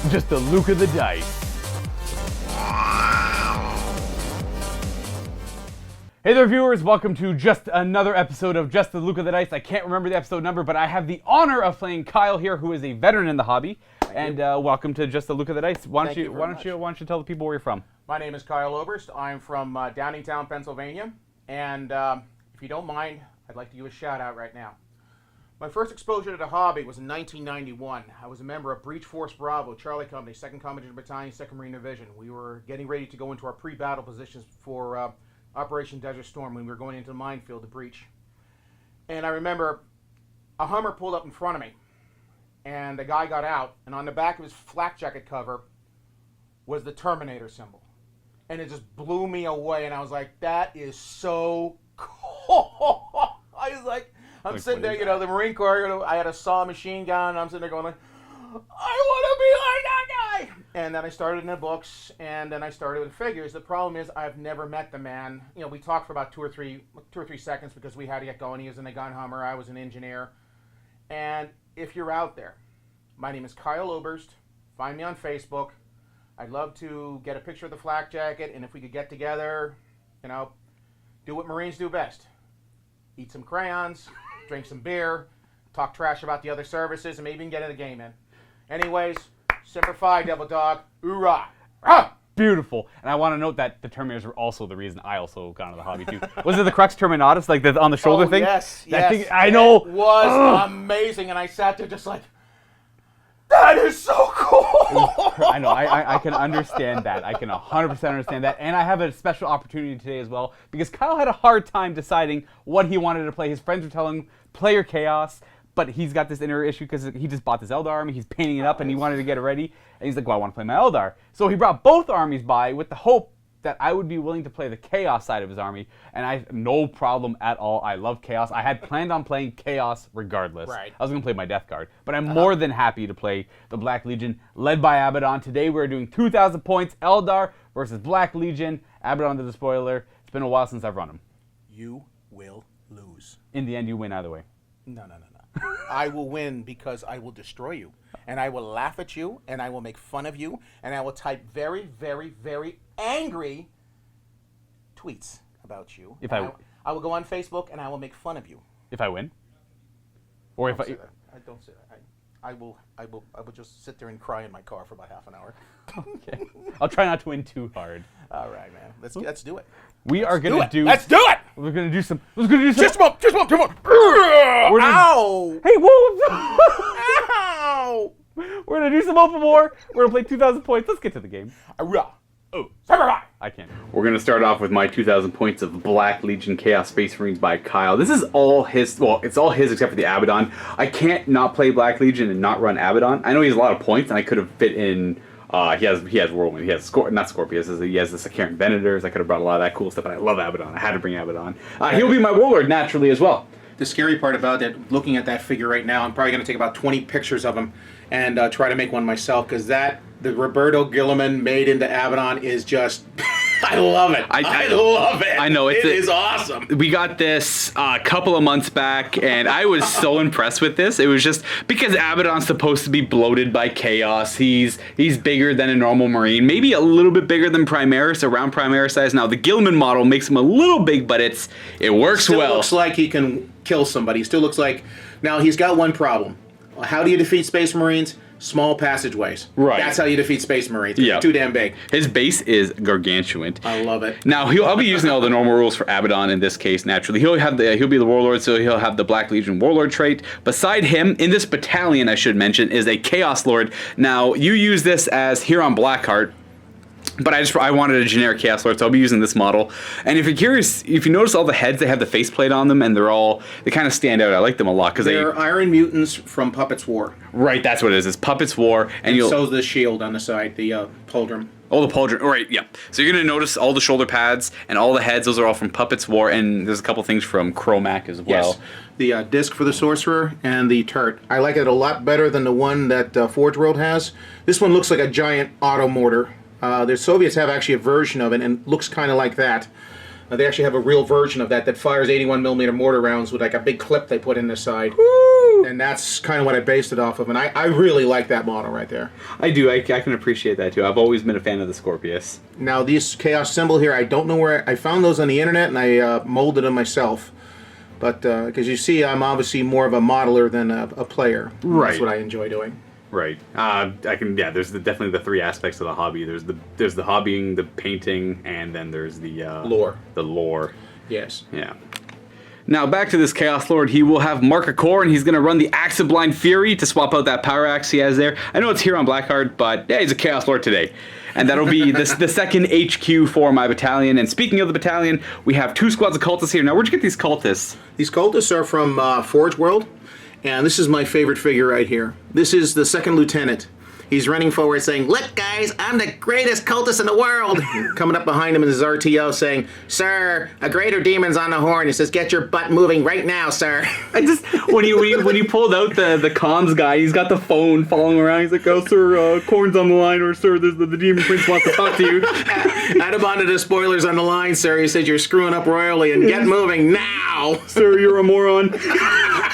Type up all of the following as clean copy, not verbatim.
Just the Luka the dice. Hey there, viewers. Welcome to just another episode of Just the Luka the Dice. I can't remember the episode number, but I have the honor of playing Kyle here, who is a veteran in the hobby. And welcome to Just the Luka the Dice. Why don't you tell the people where you're from? My name is Kyle Oberst. I'm from Downingtown, Pennsylvania. And if you don't mind, I'd like to give a shout out right now. My first exposure to the hobby was in 1991. I was a member of Breach Force Bravo, Charlie Company, 2nd Combat Battalion, 2nd Marine Division. We were getting ready to go into our pre-battle positions for Operation Desert Storm when we were going into the minefield to breach. And I remember a Hummer pulled up in front of me, and the guy got out, and on the back of his flak jacket cover was the Terminator symbol. And it just blew me away, and I was like, that is so cool. I was like, I'm sitting there, you know, the Marine Corps, I had a saw machine gun, and I'm sitting there going like, I want to be like that guy! And then I started in the books, and then I started with figures. The problem is I've never met the man. You know, we talked for about two or three seconds because we had to get going. He was in a gun Hummer. I was an engineer. And if you're out there, my name is Kyle Oberst. Find me on Facebook. I'd love to get a picture of the flak jacket, and if we could get together, you know, do what Marines do best. Eat some crayons, drink some beer, talk trash about the other services, and maybe even get in a game in. Anyways, Semper Fi, Devil Dog, hoorah! Ah! Beautiful. And I want to note that the Terminators were also the reason I also got into the hobby too. Was it the Crux Terminatus, like the on the shoulder thing? Yes, that yes. Thing, I know. It was amazing, and I sat there just like, that is so cool! I know. I can understand that. I can 100% understand that. And I have a special opportunity today as well, because Kyle had a hard time deciding what he wanted to play. His friends were telling him, play your Chaos. But he's got this inner issue because he just bought this Eldar army, he's painting it up, and he wanted to get it ready. And he's like, well, I want to play my Eldar. So he brought both armies by with the hope that I would be willing to play the Chaos side of his army. And I have no problem at all. I love Chaos. I had planned on playing Chaos regardless. Right. I was going to play my Death Guard. But I'm more than happy to play the Black Legion, led by Abaddon. Today we're doing 2,000 points, Eldar versus Black Legion. Abaddon the Despoiler. It's been a while since I've run him. You will lose. In the end, you win either way. No. I will win because I will destroy you, and I will laugh at you, and I will make fun of you, and I will type very, very, very angry tweets about you. I will go on Facebook, and I will make fun of you. If I win? Or if I don't say that. I will just sit there and cry in my car for about half an hour. Okay. I'll try not to win too hard. All right, man. Let's do it. Let's do it. We're gonna do some. Just a moment. Ow! Hey, whoa! Ow! We're gonna do some open war. We're gonna play 2,000 points. Let's get to the game. I can't. We're gonna start off with my 2,000 points of Black Legion Chaos Space Marines by Kyle. This is all his. Well, it's all his except for the Abaddon. I can't not play Black Legion and not run Abaddon. I know he has a lot of points, and I could have fit in. He has Whirlwind. He has Scorpius. He has the Saccarian Venators. I could have brought a lot of that cool stuff, but I love Abaddon. I had to bring Abaddon. He'll be my Warlord naturally as well. The scary part about that, looking at that figure right now, I'm probably going to take about 20 pictures of him and try to make one myself, because the Roberto Gilliman made into Abaddon is just, I love it. I love it. I know. It is awesome. We got this a couple of months back, and I was so impressed with this. It was just because Abaddon's supposed to be bloated by Chaos. He's bigger than a normal Marine, maybe a little bit bigger than Primaris, around Primaris size. Now, the Gilliman model makes him a little big, but it works well. Still looks like he can kill somebody. Still looks like... Now, he's got one problem. How do you defeat Space Marines? Small passageways. Right. That's how you defeat Space Marines. Yeah. Too damn big. His base is gargantuan. I love it. Now I'll be using all the normal rules for Abaddon in this case. Naturally, he'll be the Warlord, so he'll have the Black Legion Warlord trait. Beside him, in this battalion, I should mention, is a Chaos Lord. Now you use this as here on Blackheart. But I wanted a generic Chaos Lord, so I'll be using this model. And if you're curious, if you notice all the heads, they have the faceplate on them, and they kind of stand out. I like them a lot because they're Iron Mutants from Puppets War. Right, that's what it is. It's Puppets War, and so's the shield on the side, the pauldron. Oh, the pauldron. Right, yeah. So you're going to notice all the shoulder pads and all the heads. Those are all from Puppets War, and there's a couple things from Chromac as well. Yes. The disc for the Sorcerer and the turret. I like it a lot better than the one that Forge World has. This one looks like a giant auto mortar. The Soviets have actually a version of it, and looks kind of like that. They actually have a real version of that fires 81mm mortar rounds with like a big clip they put in the side. Woo! And that's kind of what I based it off of. And I really like that model right there. I do. I can appreciate that too. I've always been a fan of the Scorpius. Now, these Chaos symbol here, I don't know where... I found those on the internet, and I molded them myself. But, because you see, I'm obviously more of a modeler than a player. Right. That's what I enjoy doing. Right. There's definitely the three aspects of the hobby. There's the hobbying, the painting, and then there's the... lore. The lore. Yes. Yeah. Now, back to this Chaos Lord. He will have Mark of Core, and he's going to run the Axe of Blind Fury to swap out that Power Axe he has there. I know it's here on Blackheart, but yeah, he's a Chaos Lord today. And that'll be the second HQ for my battalion. And speaking of the battalion, we have 2 squads of cultists here. Now, where'd you get these cultists? These cultists are from Forge World, and this is my favorite figure right here. This is the second lieutenant. He's running forward saying, "Look, guys, I'm the greatest cultist in the world." Coming up behind him is his RTO saying, "Sir, a greater demon's on the horn." He says, "Get your butt moving right now, sir." I just, when you pulled out the comms guy, he's got the phone following around. He's like, "Oh, sir, Corn's on the line," or "Sir, the Demon Prince wants to talk to you." Add him onto the spoilers on the line, sir. He says, "You're screwing up royally, and get moving now." "Sir, you're a moron."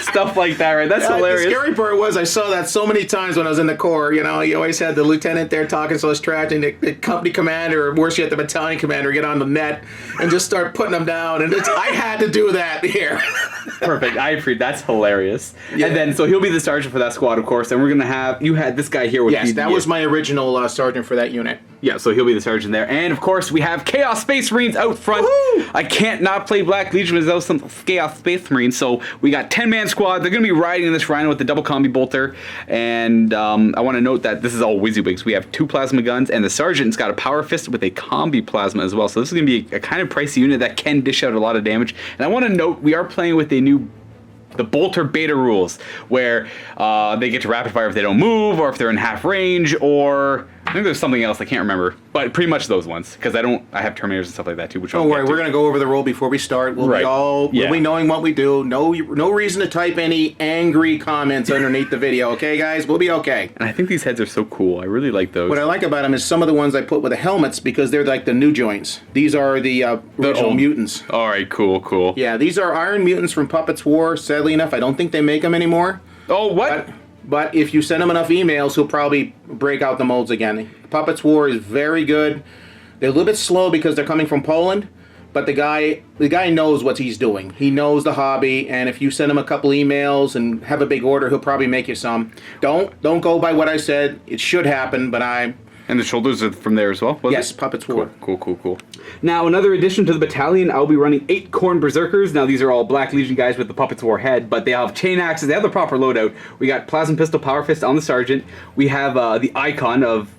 Stuff like that, right? That's hilarious. The scary part was I saw that so many times when I was in the Corps. You know, you always had the lieutenant there talking so much trash, and the company commander, or worse yet, the battalion commander, get on the net and just start putting them down. And I had to do that here. Perfect. I appreciate. That's hilarious. Yeah. And then, so he'll be the sergeant for that squad, of course. And we're gonna have you had this guy here with yes, that was my original sergeant for that unit. Yeah, so he'll be the sergeant there. And of course, we have Chaos Space Marines out front. Woo-hoo! I can't not play Black Legion without some Chaos Space Marines. So we got 10-man squad. They're going to be riding this Rhino with the double combi bolter. And I want to note that this is all WYSIWYGs. We have 2 plasma guns, and the sergeant's got a power fist with a combi plasma as well. So this is going to be a kind of pricey unit that can dish out a lot of damage. And I want to note, we are playing with the bolter beta rules, where they get to rapid fire if they don't move, or if they're in half range, or I think there's something else I can't remember, but pretty much those ones, because I have Terminators and stuff like that too. Which don't worry, we're gonna go over the rule before we start. We'll be knowing what we do. No reason to type any angry comments underneath the video. Okay, guys, we'll be okay. And I think these heads are so cool. I really like those. What I like about them is some of the ones I put with the helmets, because they're like the new joints. These are the original mutants. All right, cool. Yeah, these are Iron Mutants from Puppets War. Sadly enough, I don't think they make them anymore. Oh, what? But if you send him enough emails, he'll probably break out the molds again. Puppets War is very good. They're a little bit slow because they're coming from Poland, but the guy knows what he's doing. He knows the hobby, and if you send him a couple emails and have a big order, he'll probably make you some. Don't go by what I said. It should happen, but And the shoulders are from there as well? Yes, Puppets War. Cool. Now, another addition to the battalion, I'll be running 8 Khorne Berserkers. Now, these are all Black Legion guys with the Puppets War head, but they have chain axes. They have the proper loadout. We got Plasma Pistol Power Fist on the Sergeant. We have the Icon of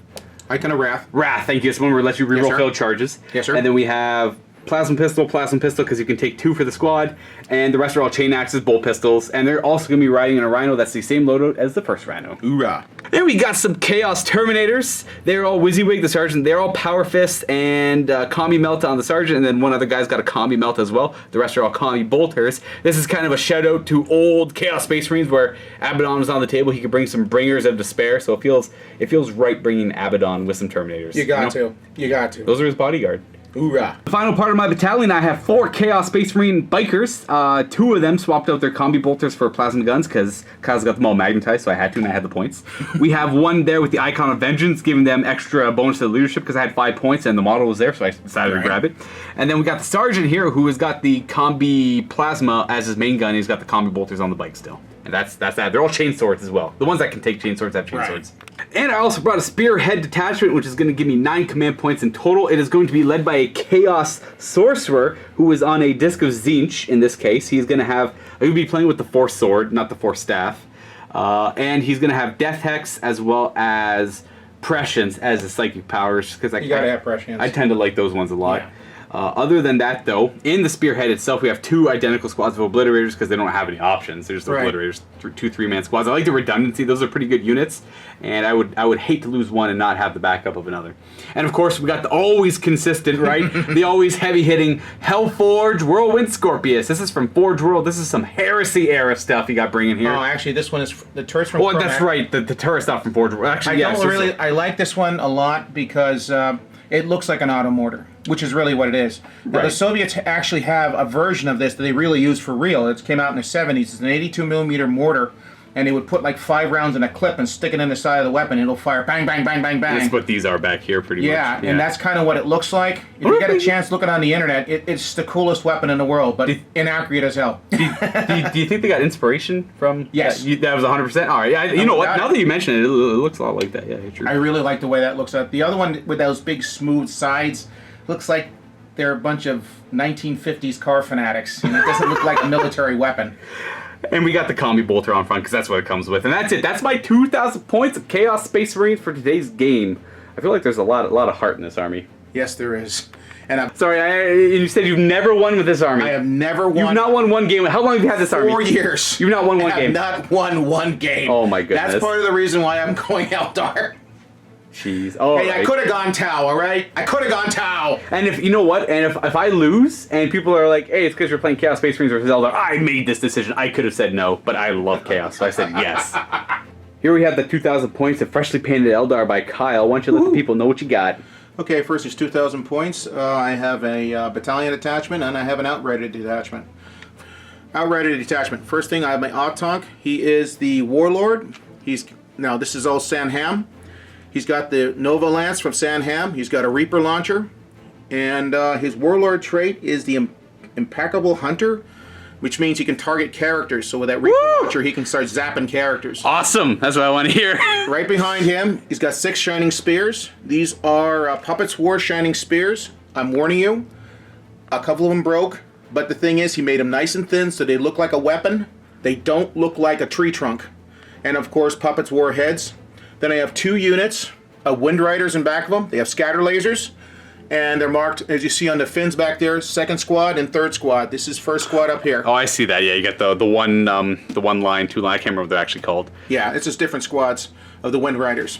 Wrath. Wrath, thank you. It's one where it lets you reroll failed charges. Yes, sir. And then we have Plasma Pistol, because you can take 2 for the squad. And the rest are all chain axes, bolt pistols. And they're also going to be riding in a Rhino that's the same loadout as the first Rhino. Hoorah. Then we got some Chaos Terminators. They're all WYSIWYG, the Sergeant. They're all Power Fist and Combi Melta on the Sergeant. And then one other guy's got a Combi Melta as well. The rest are all Combi Bolters. This is kind of a shout out to old Chaos Space Marines where Abaddon was on the table. He could bring some Bringers of Despair. So it feels right bringing Abaddon with some Terminators. You got to. Those are his bodyguard. Hoorah. The final part of my battalion, I have 4 Chaos Space Marine bikers. 2 of them swapped out their combi bolters for plasma guns because Kyle's got them all magnetized, so I had to, and I had the points. We have 1 there with the Icon of Vengeance, giving them extra bonus to the leadership because I had 5 points and the model was there, so I decided to grab it. And then we got the Sergeant here who has got the combi plasma as his main gun. He's got the combi bolters on the bike still. And that's that. They're all chain swords as well. The ones that can take chain swords have chain swords. And I also brought a Spearhead detachment, which is going to give me 9 command points in total. It is going to be led by a Chaos Sorcerer, who is on a Disc of Tzeentch in this case. He's going to be playing with the Force Sword, not the Force Staff. And he's going to have Death Hex as well as Prescience as his psychic powers. Because you got to have Prescience. I tend to like those ones a lot. Yeah. Other than that, though, in the Spearhead itself, we have 2 identical squads of Obliterators because they don't have any options. They're just Obliterators, 2 3-man squads. I like the redundancy; those are pretty good units, and I would hate to lose one and not have the backup of another. And of course, we got the always consistent, right? The always heavy-hitting Hellforge Whirlwind Scorpius. This is from Forge World. This is some Heresy era stuff you got bringing here. Oh, actually, this one is the turret's from. Oh, that's right. The turret stuff from Forge World. Actually, I like this one a lot because it looks like an auto mortar, which is really what it is. Now, the Soviets actually have a version of this that they really use for real. It came out in the 70s. It's an 82mm mortar and they would put like 5 rounds in a clip and stick it in the side of the weapon. It'll fire bang, bang, bang, bang, bang. That's what these are back here, pretty much. Yeah, and that's kind of what it looks like. If you get a chance, look it on the internet. It's the coolest weapon in the world, but inaccurate as hell. Do you think they got inspiration from? Yes. That was 100%? All right. Yeah, you know what? Now that you mention it, it looks a lot like that. Yeah, true. I really like the way that looks. The other one with those big smooth sides looks like they're a bunch of 1950s car fanatics. And it doesn't look like a military weapon. And we got the combi bolter on front because that's what it comes with. And that's it. That's my 2,000 points of Chaos Space Marines for today's game. I feel like there's a lot of heart in this army. Yes, there is. And I'm sorry, you said you've never won with this army. I have never won. You've not won one game. How long have you had this army? 4 years. You've not won one game. I have not won one game. Oh my goodness. That's part of the reason why I'm going Eldar. Jeez. Oh. Hey, I could have gone Tau, all right? I could have gone Tau. And if you know what, and if I lose, and people are like, "Hey, it's because you're playing Chaos Space Marines versus Eldar," I made this decision. I could have said no, but I love Chaos, so I said yes. Here we have the 2,000 points of freshly painted Eldar by Kyle. Why don't you let the people know what you got? Okay, first is 2,000 points. I have a battalion attachment, and I have an outrider detachment. Outrider detachment. First thing, I have my Autok. He is the Warlord. Now this is all Sanham. He's got the Nova Lance from Sanham. He's got a Reaper launcher. And his Warlord trait is the Impeccable Hunter, which means he can target characters. So with that Reaper launcher, he can start zapping characters. Awesome. That's what I want to hear. Right behind him, he's got 6 Shining Spears. These are Puppets War Shining Spears. I'm warning you, a couple of them broke. But the thing is, he made them nice and thin so they look like a weapon. They don't look like a tree trunk. And of course, Puppets War heads. Then I have 2 units of Wind Riders in back of them. They have scatter lasers. And they're marked, as you see on the fins back there, 2nd Squad and 3rd Squad. This is 1st Squad up here. Oh, I see that. Yeah, you got the one line, 2 line. I can't remember what they're actually called. Yeah, it's just different squads of the Wind Riders.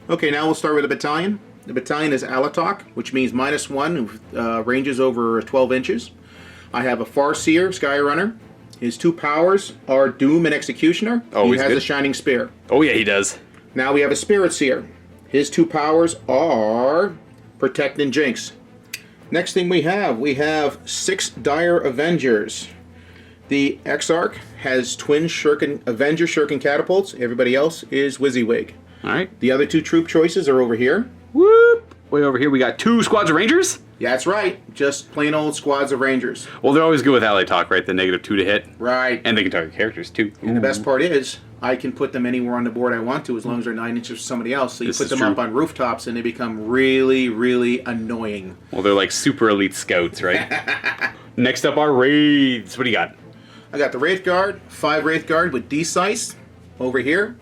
Okay, now we'll start with the battalion. The battalion is Alatok, which means -1, ranges over 12 inches. I have a Farseer Skyrunner. His 2 powers are Doom and Executioner. Oh, he has good. a Shining Spear. Oh, yeah, he does. Now we have a Spirit Seer. His 2 powers are Protect and Jinx. Next thing we have 6 Dire Avengers. The Exarch has twin Avenger Shuriken catapults. Everybody else is WYSIWYG. All right. The other 2 troop choices are over here. Whoop! Way over here, we got 2 squads of Rangers. Yeah, that's right. Just plain old squads of Rangers. Well, they're always good with ally talk, right? The -2 to hit. Right. And they can target characters, too. And the best part is, I can put them anywhere on the board I want to as long as they're 9 inches from somebody else. So you put them up on rooftops and they become really, really annoying. Well, they're like super elite scouts, right? Next up are Wraiths. What do you got? I got the Wraith Guard, 5 Wraith Guard with D-Sice over here.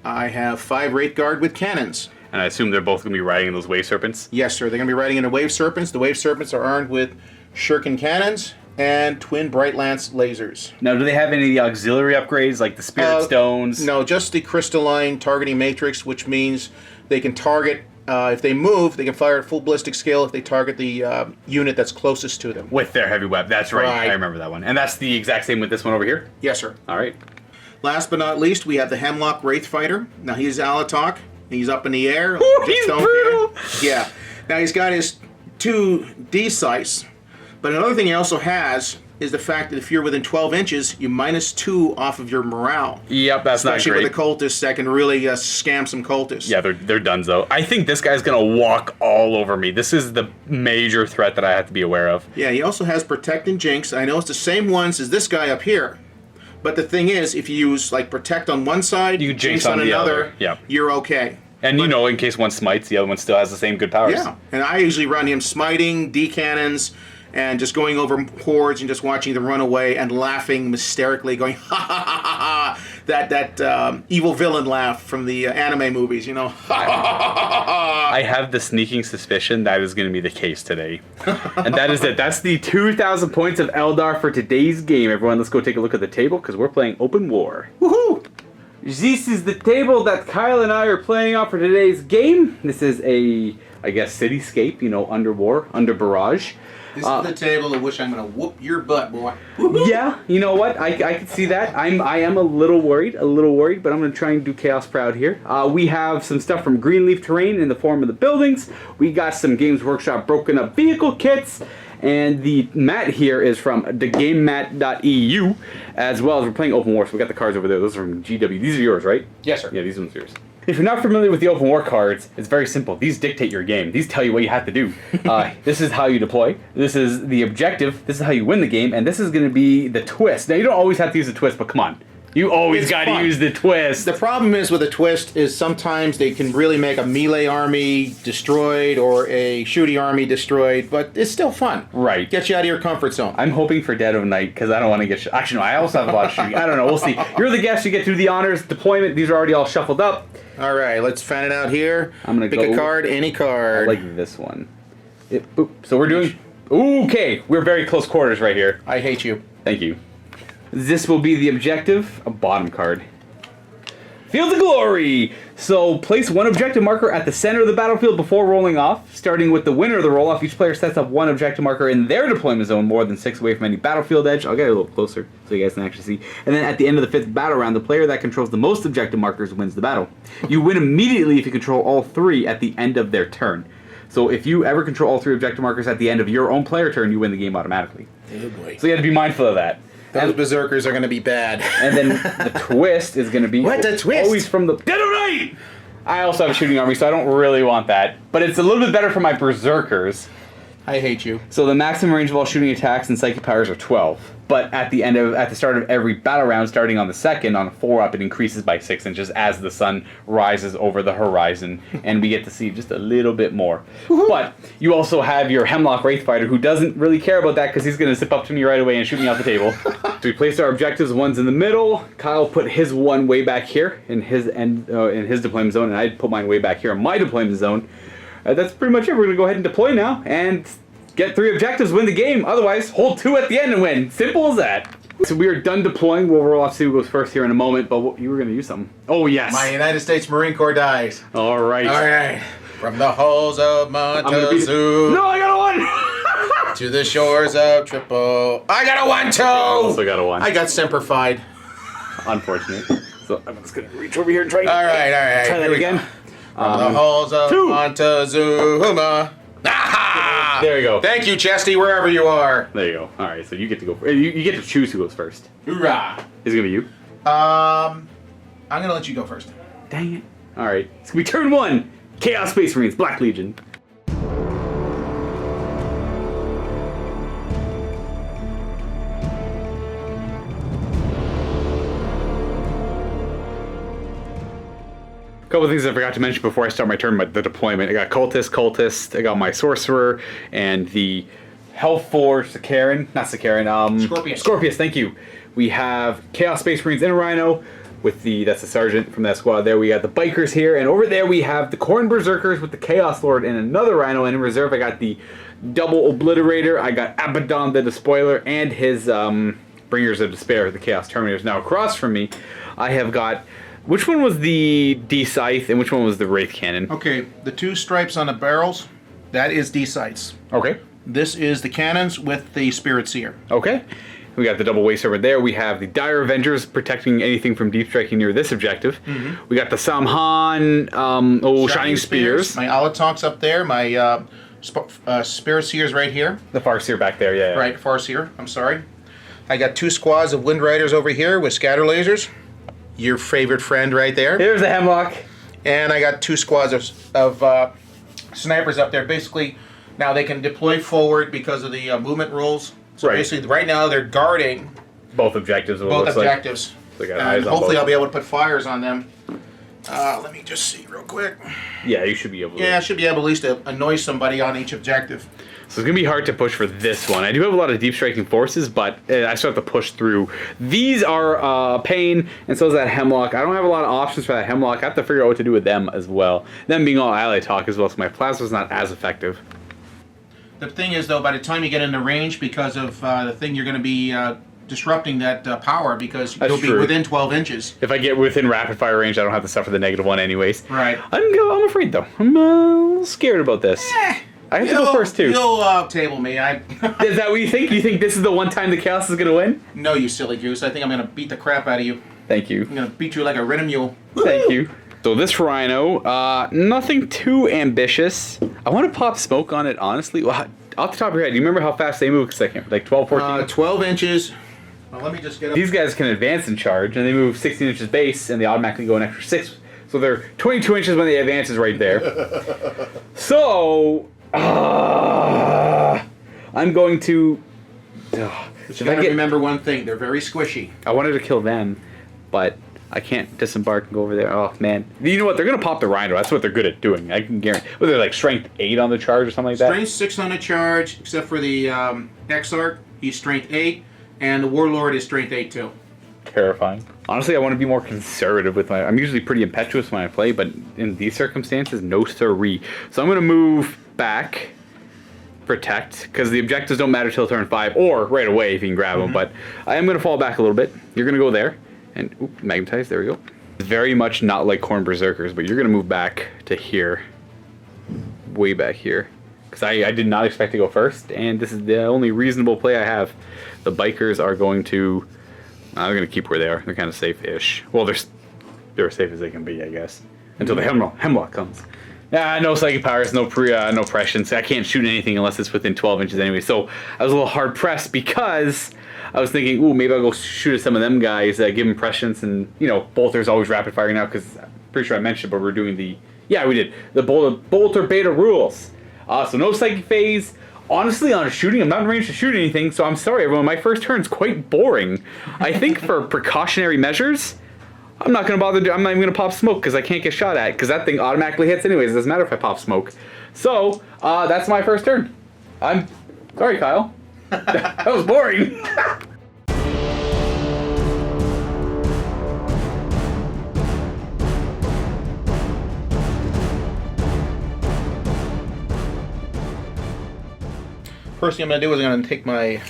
I have 5 Wraith Guard with cannons. And I assume they're both going to be riding in those Wave Serpents? Yes, sir. They're going to be riding in the Wave Serpents. The Wave Serpents are armed with Shuriken cannons and twin Bright Lance lasers. Now, do they have any of the auxiliary upgrades, like the Spirit Stones? No, just the Crystalline Targeting Matrix, which means they can target, if they move, they can fire at full ballistic scale if they target the unit that's closest to them. With their heavy weapon. That's right. I remember that one. And that's the exact same with this one over here? Yes, sir. All right. Last but not least, we have the Hemlock Wraith Fighter. Now, he's Alatok. He's up in the air. Ooh, he's brutal! Yeah. Now, he's got his 2 D-Sice. But another thing he also has is the fact that if you're within 12 inches, you -2 off of your morale. Yep, that's not great. Especially with the cultists that can really scam some cultists. Yeah, they're done though. I think this guy's going to walk all over me. This is the major threat that I have to be aware of. Yeah, he also has Protect and Jinx. I know it's the same ones as this guy up here. But the thing is, if you use like Protect on one side, you Jinx on another, you're okay. And you know, in case one smites, the other one still has the same good powers. Yeah, and I usually run him smiting, D-cannons, and just going over hordes and just watching them run away and laughing hysterically, going ha ha ha ha ha. That evil villain laugh from the anime movies, you know. I have the sneaking suspicion that is going to be the case today. And that is it. That's the 2,000 points of Eldar for today's game. Everyone, let's go take a look at the table because we're playing Open War. Woohoo! This is the table that Kyle and I are playing on for today's game. This is a, I guess, cityscape, you know, under war, under barrage. This is the table of which I'm going to whoop your butt, boy. Yeah, you know what? I can see that. I am a little worried, but I'm going to try and do Chaos proud here. We have some stuff from Greenleaf Terrain in the form of the buildings. We got some Games Workshop broken up vehicle kits. And the mat here is from thegamemat.eu, as well as we're playing Open War, so we got the cards over there. Those are from GW. These are yours, right? Yes, sir. Yeah, these ones are yours. If you're not familiar with the Open War cards, it's very simple. These dictate your game. These tell you what you have to do. This is how you deploy. This is the objective. This is how you win the game. And this is going to be the twist. Now, you don't always have to use the twist, but come on. You always got to use the twist. The problem is with a twist is sometimes they can really make a melee army destroyed or a shooty army destroyed, but it's still fun. Right. Gets you out of your comfort zone. I'm hoping for Dead of Night because I don't want to get... Actually, no, I also have a lot of shooting. I don't know. We'll see. You're the guest. You get to do the honors. Deployment. These are already all shuffled up. All right. Let's fan it out here. I'm going to pick a card. Any card. I like this one. Boop. So we're doing... Okay. We're very close quarters right here. I hate you. Thank you. This will be the objective, a bottom card. Field of Glory! So, place one objective marker at the center of the battlefield before rolling off. Starting with the winner of the roll-off, each player sets up one objective marker in their deployment zone more than 6 away from any battlefield edge. I'll get a little closer so you guys can actually see. And then at the end of the 5th battle round, the player that controls the most objective markers wins the battle. You win immediately if you control all 3 at the end of their turn. So if you ever control all 3 objective markers at the end of your own player turn, you win the game automatically. Oh boy. So you have to be mindful of that. Those berserkers are going to be bad. And then the twist is going to be... What? The twist? Always from the... Dead of Night! I also have a shooting army, so I don't really want that. But it's a little bit better for my berserkers. I hate you. So the maximum range of all shooting attacks and psychic powers are 12. But at the start of every battle round, starting on the 2nd, on a 4-up, it increases by 6 inches as the sun rises over the horizon, and we get to see just a little bit more. But you also have your Hemlock Wraithfighter, who doesn't really care about that because he's going to zip up to me right away and shoot me off the table. So we placed our objectives. One's in the middle. Kyle put his one way back here in his deployment zone, and I put mine way back here in my deployment zone. That's pretty much it. We're going to go ahead and deploy now, and get 3 objectives, win the game. Otherwise, hold 2 at the end and win. Simple as that. So we are done deploying. We'll roll off to see who goes first here in a moment, but you were going to use something. Oh, yes. My United States Marine Corps dies. All right. All right. From the halls of Montezuma. No, I got a 1! To the shores of Triple. I got a 1 too! I also got a 1. I got Semperfied. Unfortunate. So I'm just going to reach over here and try All right. Try that again. From the halls of 2. Montezuma. Aha! There you go. Thank you, Chesty, wherever you are. There you go. All right, so you get to go. You get to choose who goes first. Hoorah! Is it gonna be you? I'm gonna let you go first. Dang it! All right, it's gonna be turn 1. Chaos Space Marines, Black Legion. A couple of things I forgot to mention before I start my turn, the deployment. I got Cultist, I got my Sorcerer, and the Health Force, Scorpius, thank you. We have Chaos Space Marines and a Rhino, with that's the Sergeant from that squad there. We got the Bikers here, and over there we have the Khorne Berserkers with the Chaos Lord and another Rhino, and in reserve I got the Double Obliterator, I got Abaddon the Despoiler, and his Bringers of Despair, the Chaos Terminators. Now across from me, I have got... Which one was the D-Scythe and which one was the Wraith Cannon? Okay, the 2 stripes on the barrels, that is D-Scythes. Okay. This is the cannons with the Spirit Seer. Okay. We got the double waist over there. We have the Dire Avengers protecting anything from deep striking near this objective. Mm-hmm. We got the Samhan Shining Spears. My Alatonks up there. My Spirit Seers right here. The Farseer back there, yeah. Right, Farseer. I'm sorry. I got 2 squads of Wind Riders over here with scatter lasers. Your favorite friend right there. Here's the Hemlock. And I got 2 squads of snipers up there. Basically, now they can deploy forward because of the movement rules. So basically, right now they're guarding both objectives. Both objectives. Like. So and hopefully I'll be able to put fires on them. Let me just see real quick. Yeah, you should be able to. Yeah, I should be able at least to annoy somebody on each objective. So it's going to be hard to push for this one. I do have a lot of deep striking forces, but I still have to push through. These are pain, and so is that Hemlock. I don't have a lot of options for that Hemlock. I have to figure out what to do with them as well. Them being all ally talk as well, so my plasma's not as effective. The thing is, though, by the time you get into range, because of the thing, you're going to be disrupting that power because you'll be within 12 inches. If I get within rapid fire range, I don't have to suffer the -1 anyways. Right. I'm afraid, though. I'm a little scared about this. I have to go first, too. You'll table me. Is that what you think? You think this is the one time the Chaos is going to win? No, you silly goose. I think I'm going to beat the crap out of you. Thank you. I'm going to beat you like a rhythm mule. Thank you. So this Rhino, nothing too ambitious. I want to pop smoke on it, honestly. Well, off the top of your head, do you remember how fast they move? Because I can't, like 12, 14? 12 inches. Well, let me just get up. These guys can advance in charge, and they move 16 inches base, and they automatically go an extra 6. So they're 22 inches when they advance is right there. So, I'm going to... Just gotta remember one thing. They're very squishy. I wanted to kill them, but I can't disembark and go over there. Oh, man. You know what? They're going to pop the Rhino. That's what they're good at doing. I can guarantee. Well, they're like strength 8 on the charge or something like that? Strength 6 on the charge, except for the Exarch. He's strength 8, and the Warlord is strength 8 too. Terrifying. Honestly, I want to be more conservative with my... I'm usually pretty impetuous when I play, but in these circumstances, no siree. So I'm going to move back, protect, because the objectives don't matter till turn 5, or right away if you can grab them, but I am going to fall back a little bit. You're going to go there, and magnetize, there we go. It's very much not like Khorne Berserkers, but you're going to move back to here, way back here. Because I did not expect to go first, and this is the only reasonable play I have. The bikers are going to... they're going to keep where they are. They're kind of safe-ish. Well, they're as safe as they can be, I guess. Until the Hemlock comes. No psychic powers, no prescience. I can't shoot anything unless it's within 12 inches anyway. So I was a little hard-pressed because I was thinking, ooh, maybe I'll go shoot at some of them guys, give them prescience, and, you know, Bolter's always rapid-firing now because I'm pretty sure I mentioned, but we're doing the... Yeah, we did. The Bolter beta rules. So no psychic phase. Honestly, on shooting, I'm not in range to shoot anything, so I'm sorry, everyone. My first turn's quite boring. I think for precautionary measures, I'm not going to bother. I'm not even going to pop smoke because I can't get shot at because that thing automatically hits anyways. It doesn't matter if I pop smoke. So, that's my first turn. I'm sorry, Kyle. That was boring. First thing I'm going to do is I'm going to take my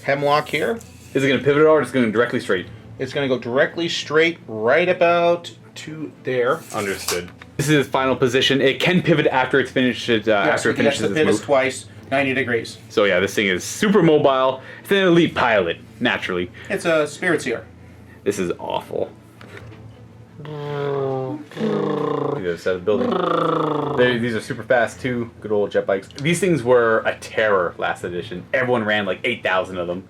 Hemlock here. Is it going to pivot or is it going to directly straight? It's going to go directly straight right about to there. Understood. This is its final position. It can pivot after it's finished. After it finishes its move. Twice, 90 degrees. So yeah, this thing is super mobile. It's an elite pilot, naturally. It's a Spirit Seer. This is awful. The other side of the building. These are super fast too. Good old jet bikes. These things were a terror last edition. Everyone ran like 8,000 of them.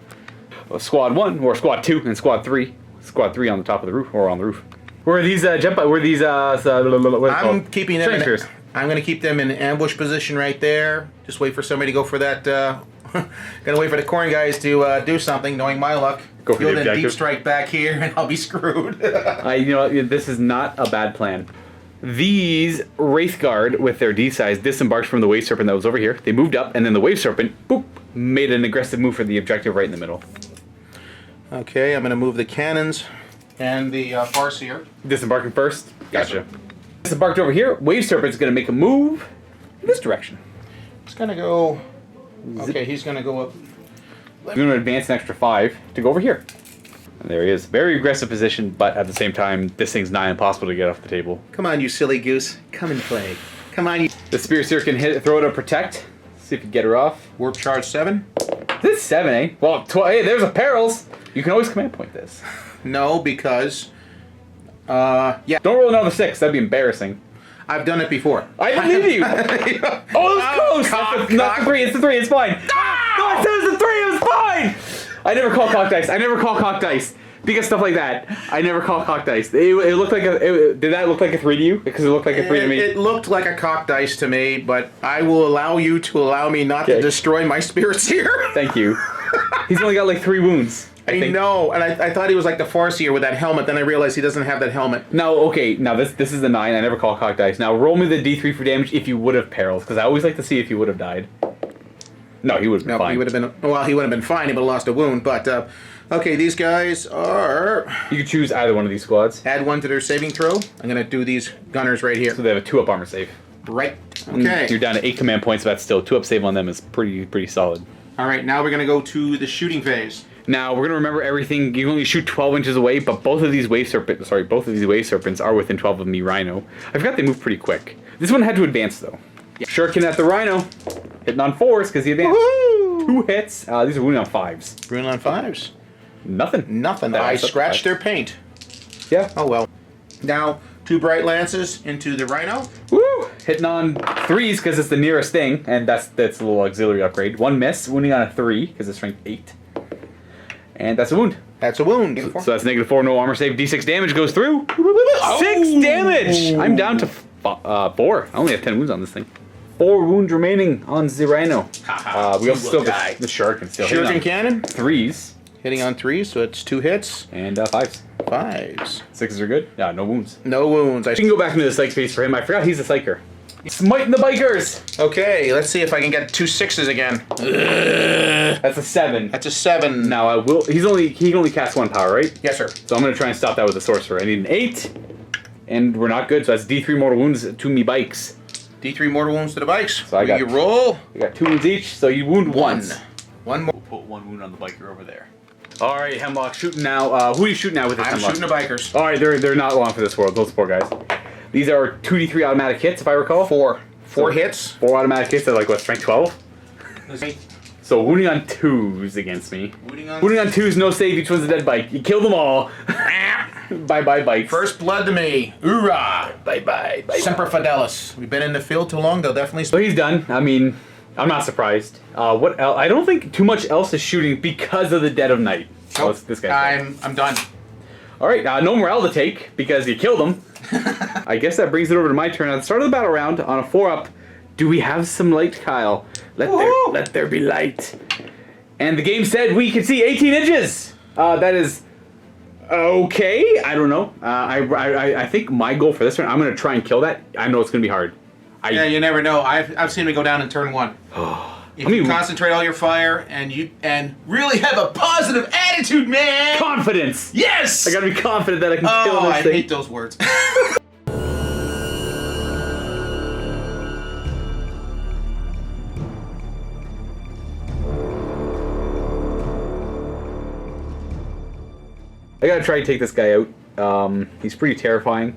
Squad 1 or Squad 2 and Squad 3. Squad 3 on the top of the roof or on the roof. Where are these jet bikes? Where are these? I'm keeping them. I'm going to keep them in ambush position right there. Just wait for somebody to go for that. Gonna wait for the Khorne guys to do something. Knowing my luck, go for the then deep strike back here, and I'll be screwed. You know, this is not a bad plan. These Wraith Guard with their D size disembarked from the Wave Serpent that was over here. They moved up, and then the Wave Serpent, boop, made an aggressive move for the objective right in the middle. Okay, I'm gonna move the cannons and the Farseer. Disembarking first. Gotcha. Disembarked over here. Wave Serpent's gonna make a move in this direction. It's gonna go. Okay, he's gonna go up. We're gonna advance an extra 5 to go over here. And there he is. Very aggressive position, but at the same time, this thing's nigh impossible to get off the table. Come on, you silly goose. Come and play. Come on, you. The Spirit Seer can throw it a protect. See if you get her off. Warp charge 7. This is 7, eh? Well, hey, there's a perils. You can always command point this. No, because. Yeah. Don't roll another 6. That'd be embarrassing. I've done it before. I believe you. Oh, it was close. Not the 3. It's the 3. It's fine. Ah! No, I said it was the 3. It was fine. I never call cock dice. I never call cock dice. Because stuff like that. I never call cock dice. It looked like a... did that look like a 3 to you? Because it looked like a 3 to me. It looked like a cock dice to me, but I will allow you to allow me not to destroy my spirits here. Thank you. He's only got like 3 wounds. I know, and I thought he was like the Farseer with that helmet, then I realized he doesn't have that helmet. No, okay, now this is the 9. I never call cock dice. Now roll me the D3 for damage if you would have perils, because I always like to see if you would have died. No, he would have been fine. He would have been, well, he would have been fine, he would have lost a wound, but, okay, these guys are... You could choose either one of these squads. Add 1 to their saving throw. I'm going to do these gunners right here. So they have a 2-up armor save. Right. Okay. You're down to 8 command points, but that's still 2-up save on them is pretty solid. All right, now we're going to go to the shooting phase. Now we're gonna remember everything. You only shoot 12 inches away, but both of these wave serpents are within 12 of me Rhino. I forgot they move pretty quick. This one had to advance though. Yeah. Shuriken at the Rhino, hitting on 4s because he advanced. Woohoo! 2 hits. These are wounding on 5s. Wounding on 5s. Nothing. I scratched their paint. Yeah. Oh well. Now 2 bright lances into the Rhino. Woo! hitting on 3s because it's the nearest thing, and that's a little auxiliary upgrade. 1 miss, wounding on a 3 because it's strength 8. And that's a wound. That's a wound. So that's -4, no armor save. D6 damage goes through. 6 damage! I'm down to 4. I only have 10 wounds on this thing. 4 wounds remaining on Zirano. We also still have the Shuriken still. Shuriken cannon? 3s. Hitting on 3s, so it's 2 hits. And 5s. 5s. 6s are good. Yeah, no wounds. No wounds. We can go back into the psych space for him. I forgot he's a psycher. Smiting the bikers! Okay, let's see if I can get 2 6s again. That's a 7. That's a 7. Now I will. He can only cast 1 power, right? Yes, sir. So I'm gonna try and stop that with the sorcerer. I need an 8, and we're not good. So that's D3 mortal wounds to me bikes. D3 mortal wounds to the bikes. So I got you roll. You got 2 wounds each. So you wound 1. once. 1 more. We'll put 1 wound on the biker over there. All right, Hemlock shooting now. Who are you shooting at with this I'm Hemlock? shooting the bikers. All right, they're not long for this world. Those poor guys. These are 2d3 automatic hits, if I recall. 4 hits. 4 automatic hits at like what, strength 12? So wounding on 2s against me. Wounding on 2s, no save. Each one's a dead bike. You kill them all. Bye bye bikes. First blood to me. Hoorah! Bye bye. Semper Fidelis. We've been in the field too long. They'll definitely. So he's done. I mean, I'm not surprised. What else? I don't think too much else is shooting because of the dead of night. Nope. Oh, this guy. I'm done. All right, no morale to take because you killed him. I guess that brings it over to my turn. At the start of the battle round, on a 4-up, do we have some light, Kyle? Let there be light. And the game said we could see 18 inches. That is okay. I don't know. I think my goal for this turn, I'm going to try and kill that. I know it's going to be hard. Yeah, you never know. I've seen it go down in turn 1. If you concentrate all your fire and really have a positive attitude, man. Confidence. Yes. I gotta be confident that I can kill this I thing. hate those words. I gotta try to take this guy out. He's pretty terrifying.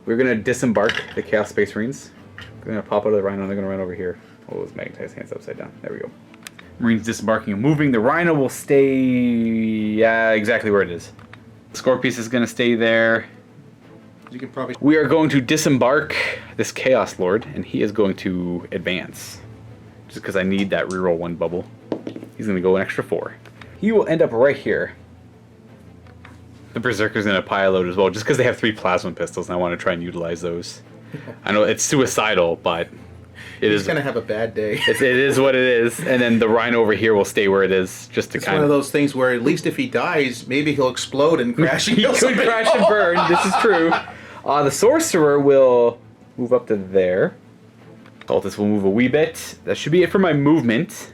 We're gonna disembark the Chaos Space Marines. We're gonna pop out of the Rhino and they're gonna run over here. Oh, those magnetized hands upside down. There we go. Marines disembarking and moving. The Rhino will stay exactly where it is. The Scorpius is gonna stay there. You can probably. We are going to disembark this Chaos Lord, and he is going to advance. Just because I need that reroll 1 bubble. He's gonna go an extra 4. He will end up right here. The Berserker's gonna pile out as well, just because they have 3 plasma pistols, and I want to try and utilize those. I know it's suicidal, but He's gonna have a bad day. it is what it is. And then the Rhino over here will stay where it is, just to It's kind one of those things where at least if he dies, maybe he'll explode and crash. He could crash and burn. This is true. The Sorcerer will move up to there. Cultist will move a wee bit. That should be it for my movement.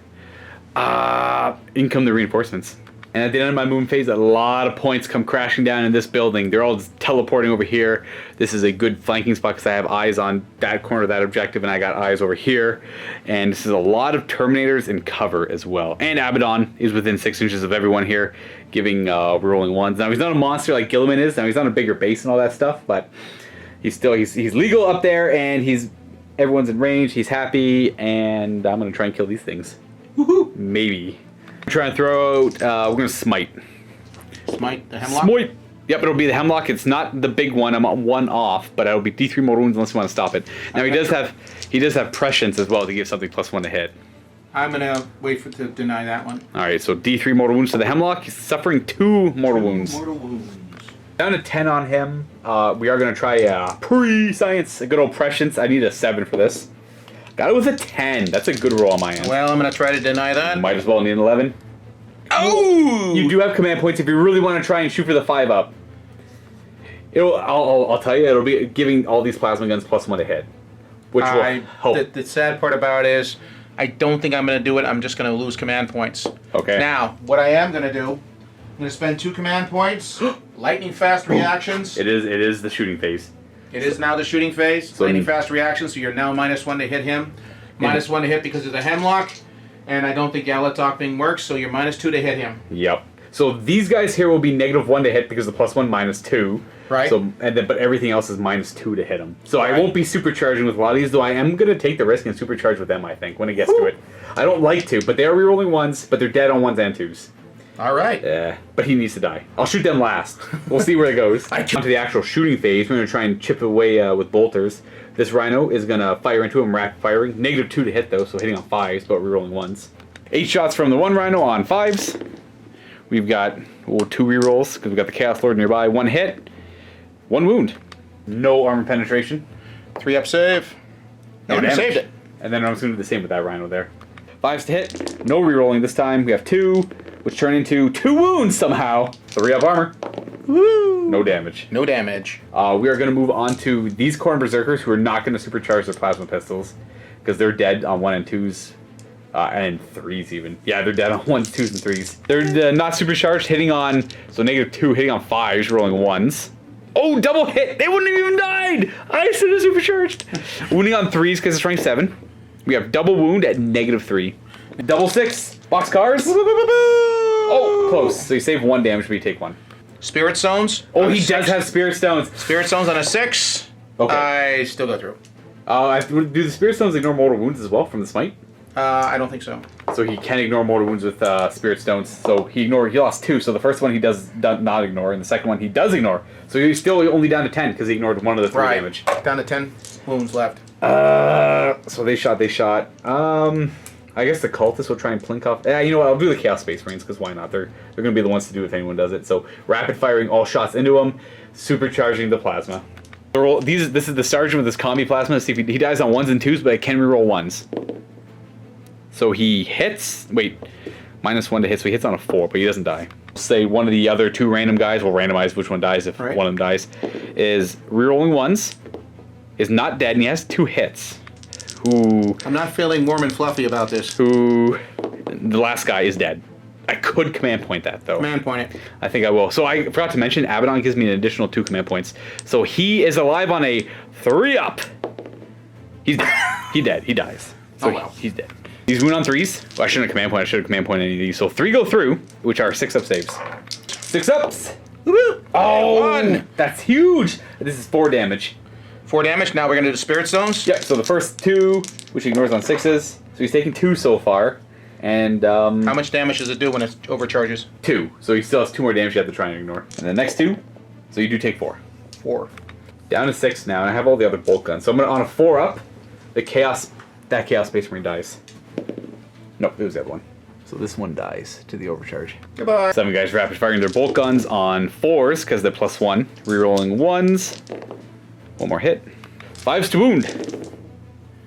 In come the reinforcements. And at the end of my movement phase, a lot of points come crashing down in this building. They're all just teleporting over here. This is a good flanking spot because I have eyes on that corner of that objective, and I got eyes over here. And this is a lot of Terminators in cover as well. And Abaddon is within 6 inches of everyone here, giving rolling 1s. Now, he's not a monster like Gilliman is. Now, he's on a bigger base and all that stuff, but he's legal up there, and everyone's in range. He's happy, and I'm going to try and kill these things. Woohoo! Maybe. I'm trying to throw out, we're going to smite. Smite the Hemlock? Smite! Yep, it'll be the Hemlock. It's not the big one. I'm on 1 off, but it'll be D3 mortal wounds unless you want to stop it. Now, he does have prescience as well to give something +1 to hit. I'm going to wait to deny that one. Alright, so D3 mortal wounds to the Hemlock. He's suffering 2 mortal wounds. Mortal wounds. Down to 10 on him. We are going to try pre-science, a good old prescience. I need a 7 for this. Got it with a 10. That's a good roll on my end. Well, I'm going to try to deny that. Might as well need an 11. Oh! You do have command points if you really want to try and shoot for the 5-up. I'll tell you, it'll be giving all these plasma guns +1 to hit. Which will help. The sad part about it is, I don't think I'm going to do it. I'm just going to lose command points. Okay. Now, what I am going to do, I'm going to spend 2 command points. Lightning fast reactions. It is the shooting phase. It is now the shooting phase. So lightning fast reactions, so you're now -1 to hit him. -1 to hit because of the Hemlock. And I don't think Yalatok thing works, so you're -2 to hit him. Yep. So these guys here will be -1 to hit because the +1 -2. Right. So but everything else is -2 to hit them. So I won't be supercharging with a lot of these, though I am going to take the risk and supercharge with them, I think, when it gets to it. I don't like to, but they are rerolling 1s, but they're dead on 1s and 2s. All right. Yeah, but he needs to die. I'll shoot them last. We'll see where it goes. On to the actual shooting phase. We're going to try and chip away with bolters. This rhino is going to fire into him, rapid firing. -2 to hit though, so hitting on 5s, but rerolling 1s. 8 shots from the one rhino on 5s. We've got 2 rerolls because we've got the Chaos Lord nearby. 1 hit, 1 wound. No armor penetration. 3-up save. No damage. Saved it. And then I'm just going to do the same with that rhino there. 5s to hit. No rerolling this time. We have 2, which turn into 2 wounds somehow. 3-up armor. Woo! No damage. No damage. We are going to move on to these Khorne Berserkers who are not going to supercharge their plasma pistols because they're dead on 1 and 2s. And 3s even. Yeah, they're dead on 1s, 2s, and 3s. They're not supercharged, hitting on, so -2, hitting on 5s, rolling 1s. Oh, double hit! They wouldn't have even died! I said it's supercharged! Wounding on 3s because it's rank 7. We have double wound at -3. Double 6, boxcars. Oh, close. So you save 1 damage, but you take 1. Spirit Stones. Oh, he does have Spirit Stones. Spirit Stones on a 6. Okay. I still go through. Do the Spirit Stones ignore mortal wounds as well from the smite? I don't think so. So he can ignore mortal wounds with Spirit Stones. So he lost 2. So the first one he does not ignore, and the second one he does ignore. So he's still only down to 10 because he ignored 1 of the 3 damage. Down to 10 wounds left. So they shot. I guess the cultists will try and plink off. Yeah, you know what? I'll do the Chaos Space Marines because why not? They're going to be the ones to do it if anyone does it. So rapid firing all shots into them, supercharging the plasma. This is the sergeant with his combi plasma. See if he dies on 1s and 2s, but I can reroll 1s. So he hits. Wait, -1 to hit, so he hits on a 4, but he doesn't die. Say one of the other 2 random guys, we'll randomize which one dies if one of them dies, is rerolling 1s, is not dead, and he has 2 hits. Who? I'm not feeling warm and fluffy about this. Who? The last guy is dead. I could command point that though. Command point it. I think I will. So I forgot to mention, Abaddon gives me an additional 2 command points. So he is alive on a 3-up. He's dead. He dead. He dies. So oh well. He's dead. These wound on 3s. Well, I shouldn't have command point. I should have command point any of these. So 3 go through, which are 6-up saves. 6-ups. Woo-hoo. Oh, 1. That's huge. This is 4 damage. 4 damage. Now we're gonna do the Spirit Stones. Yeah. So the first 2, which ignores on 6s. So he's taking 2 so far. And how much damage does it do when it overcharges? 2. So he still has 2 more damage you have to try and ignore. And the next 2. So you do take 4. 4. Down to 6 now, and I have all the other bolt guns. So I'm gonna on a 4-up. That Chaos Space Marine dies. Nope, it was the other one. So this one dies to the overcharge. Goodbye. 7 guys rapid firing their bolt guns on 4s because they're +1. Rerolling 1s. 1 more hit. 5s to wound.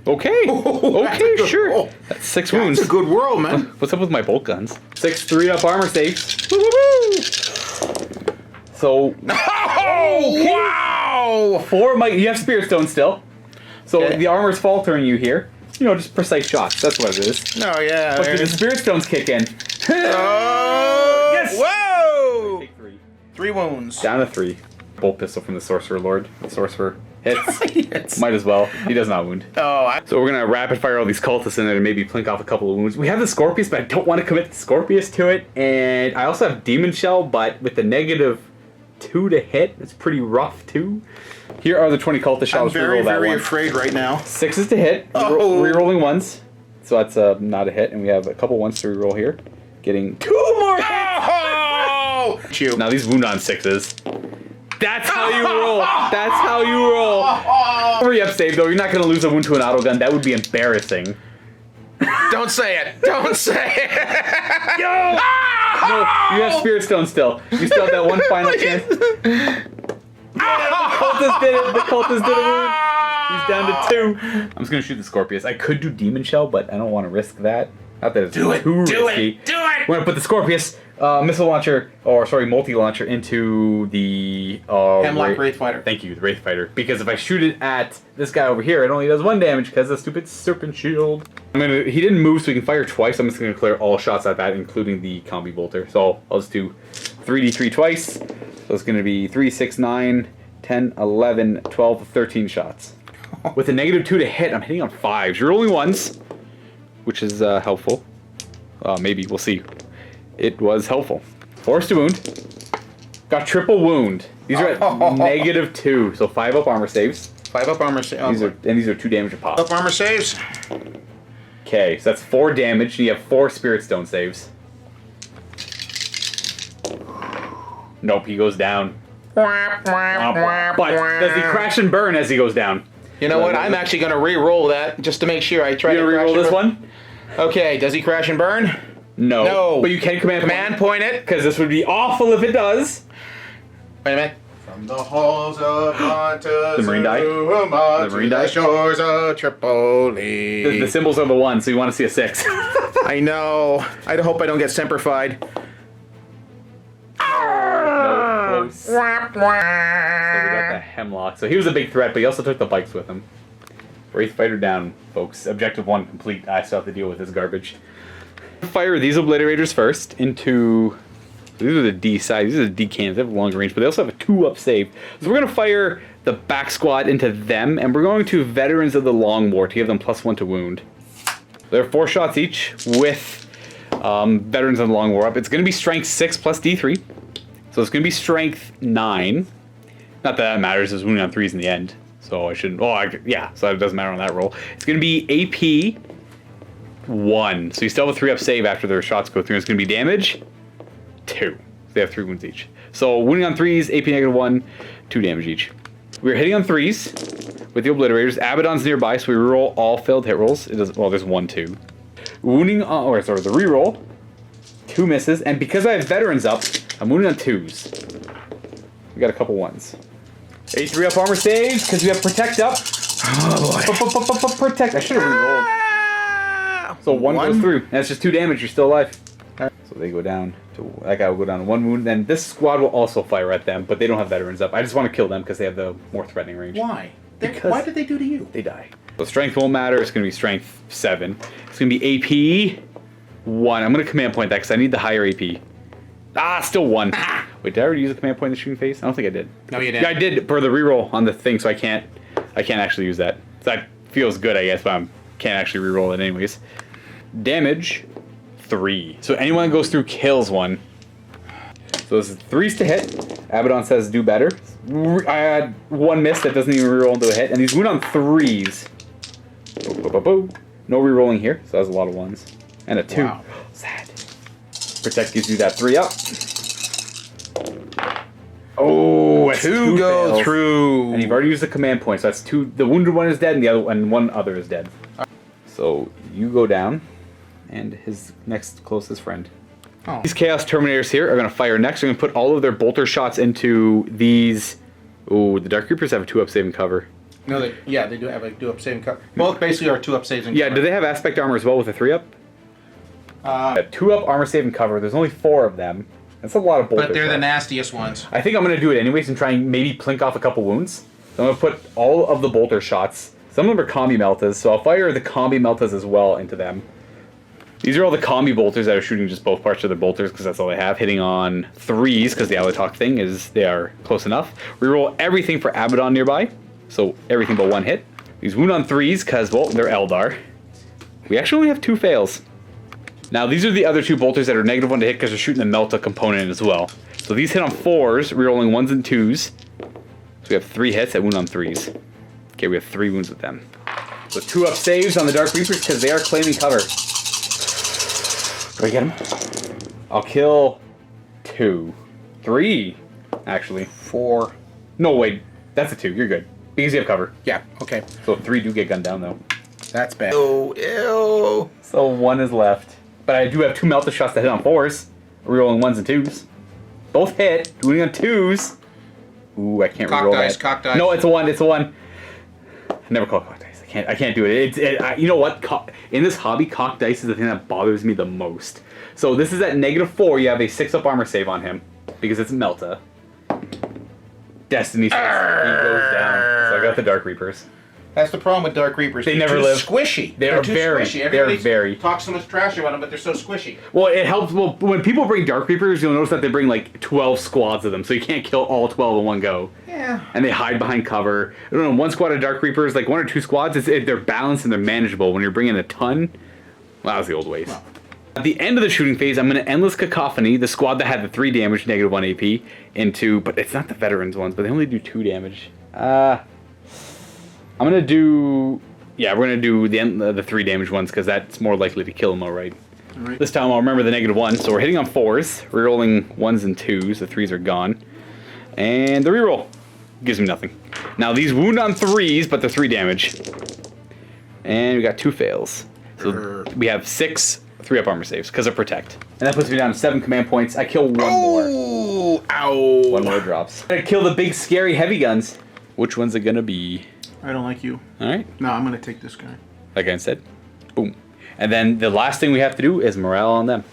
Okay. Okay, sure. Roll. That's 6 wounds. That's a good world, man. What's up with my bolt guns? 6 3-up armor saves. Woo-hoo-hoo! So. Oh, wow! 4 you have Spirit Stone still. So okay. The armor's faltering you here. You know, just precise shots. That's what it is. No, yeah. But the Spirit Stones kick in. Oh! Yes! Whoa! Take 3. 3 wounds. Down to 3. Bolt pistol from the Sorcerer Lord. The Sorcerer hits. Yes. Might as well. He does not wound. Oh, So we're going to rapid fire all these cultists in there and maybe plink off a couple of wounds. We have the Scorpius, but I don't want to commit the Scorpius to it. And I also have Demon Shell, but with the -2 to hit, it's pretty rough too. Here are the 20 cultist shells. I'm very afraid right now. 6s to hit. Oh. Rerolling 1s. So that's not a hit. And we have a couple 1s to reroll here. Getting 2 more hits. Oh! Now these wound on 6s. That's how you roll. That's how you roll. 3-up save though. You're not going to lose a wound to an auto gun. That would be embarrassing. Don't say it. Don't say it. Yo! No, you have Spirit Stone still. You still have that one final chance. The cultist did it. The cultist did it. He's down to 2. I'm just gonna shoot the Scorpius. I could do Demon Shell, but I don't want to risk that. Not that it's too risky. Do it! We're gonna put the Scorpius missile launcher, multi-launcher into the Hemlock Wraith Fighter. Thank you, the Wraith Fighter. Because if I shoot it at this guy over here, it only does 1 damage because of the stupid Serpent Shield. He didn't move, so he can fire twice. I'm just gonna clear all shots at that, including the combi bolter. So I'll just do 3d3 twice. So it's gonna be 3, 6, 9, 10, 11, 12, 13 shots. With a -2 to hit, I'm hitting on 5s. You're rolling 1s, which is helpful. Maybe, we'll see. It was helpful. 4s to wound. Got triple wound. These are at -2, so 5-up armor saves. 5-up armor saves. These are 2 damage a pop. 5-up armor saves. Okay, so that's 4 damage, and you have 4 Spirit Stone saves. Nope, he goes down. But does he crash and burn as he goes down? You know what? I'm actually going to re-roll that just to make sure I try to re-roll this one? Okay, does he crash and burn? No. No. But you can command point it. Because this would be awful if it does. Wait a minute. From the halls of Montezuma, the Marine die? The Marine die? Shores of Tripoli. The symbols are the 1, so you want to see a 6. I know. I hope I don't get semperfied. No, close. So we got the Hemlock. So he was a big threat, but he also took the bikes with him. Wraith Fighter down, folks. Objective 1 complete. I still have to deal with this garbage. Fire these Obliterators first into... These are the D size. These are the D cannons. They have longer range, but they also have a 2-up save. So we're going to fire the back squad into them, and we're going to Veterans of the Long War to give them +1 to wound. There are 4 shots each with Veterans of the Long War up. It's going to be Strength 6 plus D3. So it's going to be Strength 9. Not that that matters. It's wounding on 3s in the end. So I shouldn't... Oh, yeah. So it doesn't matter on that roll. It's going to be AP 1. So you still have a 3-up save after their shots go through. It's going to be damage 2. They have 3 wounds each. So wounding on 3s, AP -1, 2 damage each. We're hitting on 3s with the Obliterators. Abaddon's nearby, so we reroll all failed hit rolls. It does, well, there's 1, 2. Wounding on, or sorry, the reroll, 2 misses, and because I have Veterans up, I'm wounding on 2s. We got a couple 1s. A 3-up armor saves because we have Protect up. Oh boy. Protect. I should have rerolled. So 1 goes through. And that's just 2 damage. You're still alive. So they go down to, that guy will go down to 1 wound. Then this squad will also fire at them, but they don't have Veterans up. I just want to kill them because they have the more threatening range. Why? Because why did they do to you? They die. So strength won't matter. It's going to be strength 7. It's going to be AP 1. I'm going to command point that because I need the higher AP. Ah, still 1. Wait, did I already use a command point in the shooting phase? I don't think I did. No, you didn't. Yeah, I did for the reroll on the thing, so I can't actually use that. That feels good, I guess, but I can't actually reroll it anyways. Damage 3. So anyone that goes through kills 1. So this is 3s to hit. Abaddon says do better. I had 1 miss that doesn't even reroll into a hit, and these wound on 3s. No rerolling here, so that's a lot of 1s. And a 2. Wow. Sad. Protect gives you that 3-up. Oh, 2 go fails. through. And you've already used the command point, so that's 2. The wounded one is dead, and the other and 1 other is dead. So you go down, and his next closest friend. Oh. These Chaos Terminators here are going to fire next. They're going to put all of their bolter shots into these. Oh, the Dark Reapers have a 2-up save and cover. No, they do have a 2-up save and cover. Both basically are 2-up saves and cover. cover. Do they have aspect armor as well with a 3-up? A 2-up armor save and cover. There's only 4 of them. That's a lot of bolter But they're shots. the nastiest ones. I think I'm going to do it anyways and try and maybe plink off a couple wounds. So I'm going to put all of the bolter shots. Some of them are combi meltas, so I'll fire the combi meltas as well into them. These are all the combi bolters that are shooting just both parts of their bolters because that's all they have. Hitting on 3s because the Alatok thing is they are close enough. Reroll everything for Abaddon nearby, so everything but 1 hit. These wound on 3s because, well, they're Eldar. We actually only have 2 fails. Now these are the other 2 bolters that are -1 to hit because they're shooting the Melta component as well. So these hit on 4s, rerolling 1s and 2s. So we have 3 hits that wound on 3s. Okay, we have 3 wounds with them. So 2-up saves on the Dark Reapers because they are claiming cover. Do I get him? I'll kill 2. 3, actually. 4. No, wait. That's a 2. You're good. Because you have cover. Yeah, okay. So 3 do get gunned down, though. That's bad. Oh, ew. So 1 is left. But I do have 2 melta shots that hit on 4s. Rerolling 1s and 2s. Both hit. Doing on 2s. Ooh, I can't reroll that. Cock dice. No, it's a 1. It's a 1. I never call cock dice. I can't do it. You know what? In this hobby, cock dice is the thing that bothers me the most. So this is at -4. You have a 6-up armor save on him because it's Melta. Destiny says he goes down. So I got the Dark Reapers. That's the problem with Dark Reapers. They they're never too live. Squishy. They're too very. Squishy. They're very. Talk so much trash about them, but they're so squishy. Well, it helps. Well, when people bring Dark Reapers, you'll notice that they bring like 12 squads of them, so you can't kill all 12 in one go. Yeah. And they hide behind cover. I don't know. 1 squad of Dark Reapers, like 1 or 2 squads, they're balanced and they're manageable. When you're bringing a ton, well, that was the old ways. Wow. At the end of the shooting phase, I'm going to Endless Cacophony, the squad that had the 3 damage, -1 AP, into, but it's not the veterans ones, but they only do 2 damage. I'm going to do, yeah, we're going to do the 3 damage ones because that's more likely to kill them outright. Right. This time I'll remember the -1, so we're hitting on 4s, rerolling 1s and 2s, the 3s are gone. And the reroll gives me nothing. Now these wound on 3s, but they're 3 damage. And we got 2 fails. So we have 6 3-up armor saves, because of Protect. And that puts me down to 7 command points. I kill 1 more. Ow! 1 more drops. I kill the big, scary heavy guns. Which one's it gonna be? I don't like you. Alright. No, I'm gonna take this guy. Like I said. Boom. And then the last thing we have to do is morale on them.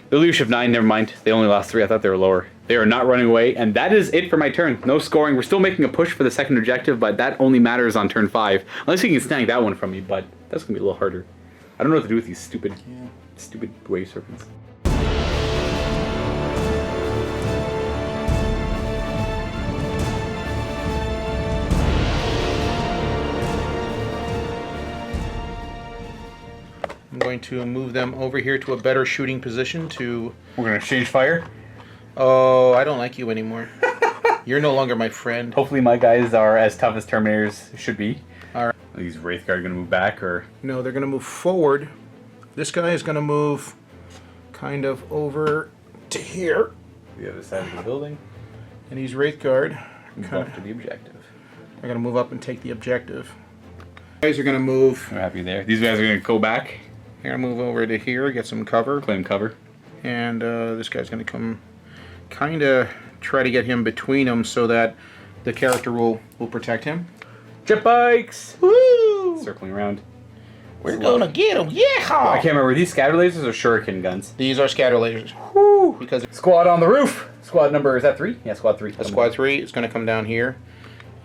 The leadership 9, never mind. They only lost 3. I thought they were lower. They are not running away, and that is it for my turn. No scoring. We're still making a push for the second objective, but that only matters on turn 5. Unless you can snag that one from me, but that's gonna be a little harder. I don't know what to do with these stupid wave serpents. I'm going to move them over here to a better shooting position to... We're gonna exchange fire. Oh, I don't like you anymore. You're no longer my friend. Hopefully my guys are as tough as Terminators should be. Alright. Are these Wraith Guard gonna move back, or...? No, they're gonna move forward. This guy is gonna move kind of over to here. The other side of the building. And he's Wraith Guard. Move up to the objective. They're gonna move up and take the objective. You guys are gonna move... We're happy there. These guys are gonna go back. They're gonna move over to here, get some cover. Claim cover. And this guy's gonna come kind of try to get him between them so that the character will protect him. Jet bikes! Woo! Circling around. We're gonna get him, yeah! I can't remember, were these scatter lasers or shuriken guns? These are scatter lasers. Woo! Because Squad on the roof! Squad number, is that 3? Yeah, squad 3. squad 3 is gonna come down here.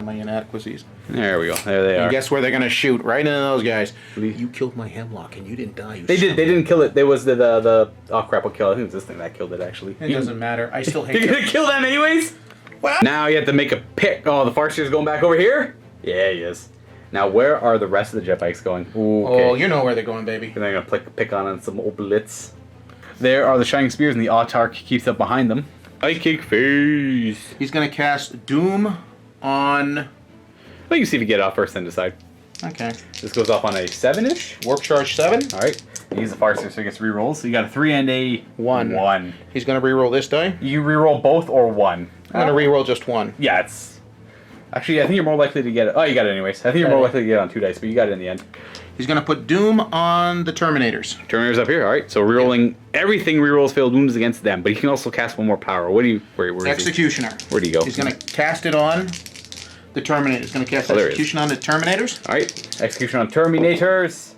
My inadequacies. There we go, there they are. And guess where they're gonna shoot? Right into those guys. You killed my hemlock and you didn't die, you They didn't kill it. There was the oh crap, what killed it? I think it was this thing that killed it actually. It doesn't matter. I still hate You're gonna kill them anyways? Well, now you have to make a pick. Oh, the Farseer's going back over here? Yeah, he is. Now where are the rest of the jet bikes going? Ooh, okay. Oh, you know where they're going, baby. And they're gonna pick on some oblits. There are the Shining Spears and the Autarch keeps up behind them. Psychic Phase. He's gonna cast Doom on... Well, you see if you get it off first, then decide. Okay. This goes off on a 7-ish. Warp Charge 7. Alright. Use the Farseer so he gets rerolls. So you got a 3 and a 1. He's gonna reroll this die. You reroll both or 1? I'm gonna reroll just 1. Yeah, it's... Actually, I think you're more likely to get it... Oh, you got it anyways. I think you're more likely to get it on 2 dice, but you got it in the end. He's gonna put Doom on the Terminators. Terminators up here, alright. So rerolling... Everything rerolls failed wounds against them, but he can also cast 1 more power. What do you... Where is Executioner. he? Where do you go? He's gonna cast it on the Terminator. He's gonna cast Execution on the Terminators. Alright. Execution on Terminators.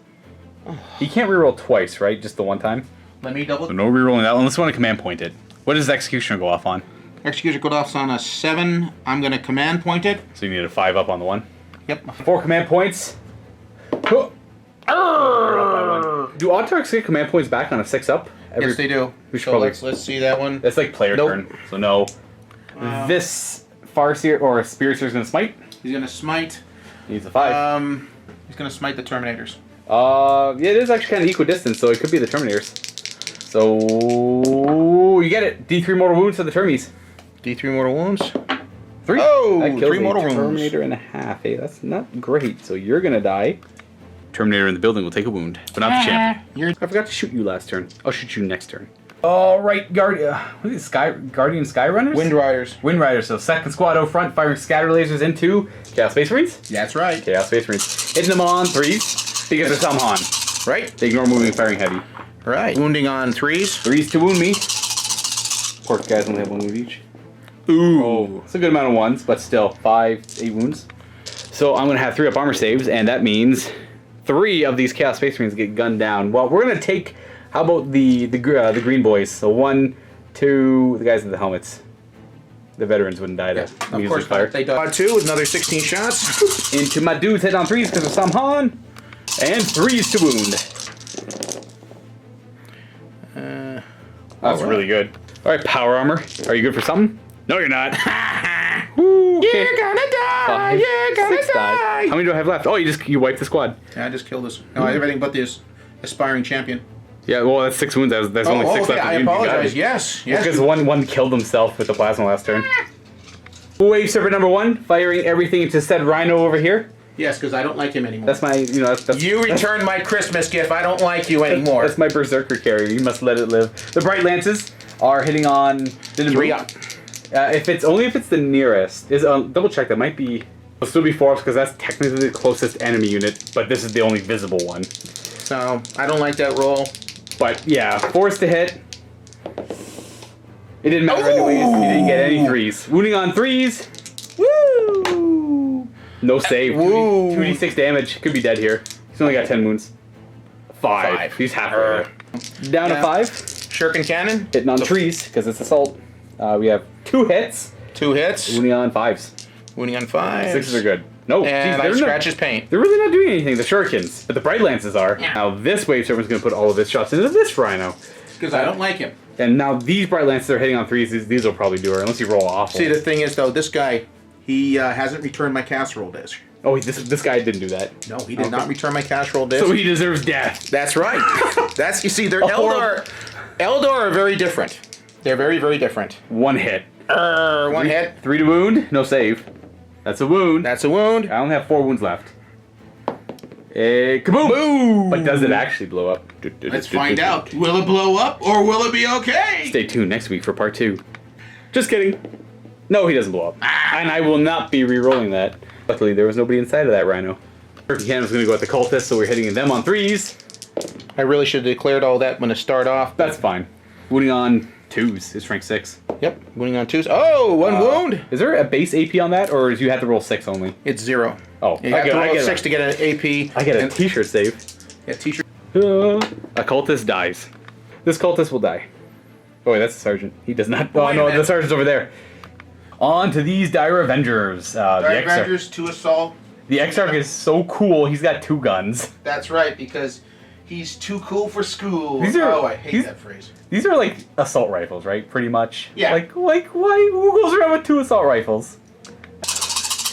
He can't reroll twice, right? Just the one time? Let me double... So no rerolling that one. Unless you want to command point it. What does Executioner go off on? Executioner goes off on a 7. I'm gonna command point it. So you need a 5 up on the 1? Yep. 4 command points. Do Autarchs get command points back on a 6 up? Yes, they do. So probably... let's see that one. That's like player turn, so no. This Farseer or Spiritseer is going to smite. He's gonna smite. He needs a 5. He's gonna smite the Terminators. Yeah, it is actually kind of equidistant, so it could be the Terminators. So you get it. D3 mortal wounds to the Termies. D3 mortal wounds. 3. Oh, that kills 3 mortal wounds. Terminator and a half. Hey, that's not great. So you're gonna die. Terminator in the building will take a wound, but not the champ. I forgot to shoot you last turn. I'll shoot you next turn. All right, Guardian Skyrunners? Wind Riders. Wind Riders. So second squad out front, firing scatter lasers into Chaos Space Marines. That's right. Chaos Space Marines. Hitting them on 3s because they're Samhan. Right. They ignore moving and firing heavy. Right. Wounding on 3s. 3s to wound me. Poor guys only have 1 wound each. Ooh. Oh, it's a good amount of 1s, but still 8 wounds. So I'm gonna have 3 up armor saves, and that means 3 of these Chaos Space Marines get gunned down. Well, we're gonna take. How about the green boys? So 1, 2, the guys with the helmets. The veterans wouldn't die to of course fire. They died 2 with another 16 shots. Into my dudes hit on 3s because of Samhan. And 3s to wound. That's really good. Alright, power armor. Are you good for something? No, you're not. Woo, okay. You're gonna die! You're gonna 6 die. How many do I have left? Oh, you wiped the squad. Yeah, I just killed this. No, I have everything but this aspiring champion. Yeah, well, that's 6 wounds. There's only 6 left. I apologize. Yes. Because one killed himself with the plasma last turn. Wave server number 1, firing everything into said Rhino over here. Yes, because I don't like him anymore. That's my, you know, that's you returned my Christmas gift. I don't like you anymore. That's my Berserker carrier. You must let it live. The Bright Lances are hitting on 3 up. If it's the nearest. Double check. That might be. It'll still be 4 ups because that's technically the closest enemy unit, but this is the only visible one. So I don't like that roll. But yeah, 4s to hit. It didn't matter anyways. He didn't get any 3s. Wounding on 3s. Woo! No save. 2d6 damage. Could be dead here. He's only got 10 wounds. 5. He's halfway. Down to 5. Shuriken Cannon. Hitting on 3s because it's assault. We have 2 hits. 2 hits. Wounding on 5s. Wounding on 5s. 6s are good. No, and I scratch his paint. They're really not doing anything, the Shurikens, but the Bright Lances are. Yeah. Now this Wave Serpent's going to put all of his shots into this Rhino. Because I don't like him. And now these Bright Lances are hitting on 3s. These will probably do her, unless you roll awful. See, the thing is, though, this guy, he hasn't returned my casserole dish. Oh, this guy didn't do that. No, he did not return my casserole dish. So he deserves death. That's right. You see, they're Eldar are very different. They're very, very different. 1 hit. 1 hit. 3 to wound. No save. That's a wound. That's a wound. I only have 4 wounds left. Kaboom! Boom! But does it actually blow up? Let's find out. Will it blow up or will it be okay? Stay tuned next week for part 2. Just kidding. No, he doesn't blow up. And I will not be re-rolling that. Luckily, there was nobody inside of that Rhino. Turkey Cannon was going to go at the cultists, so we're hitting them on 3s. I really should have declared all that when to start off. That's fine. Wounding on 2s is rank 6. Yep, wounding on 2s. Oh, 1 wound. Is there a base AP on that, or do you have to roll 6 only? It's 0. Oh, you have to roll 6 to get an AP. I get a t-shirt save. Yeah, t-shirt. A cultist dies. This cultist will die. Oh wait, that's the sergeant. He does not. Oh no, the sergeant's over there. On to these Dire Avengers. Dire Avengers, 2 assault. The Exarch is so cool. He's got 2 guns. That's right, because he's too cool for school. I hate that phrase. These are like assault rifles, right? Pretty much. Yeah. Like why? Who goes around with 2 assault rifles?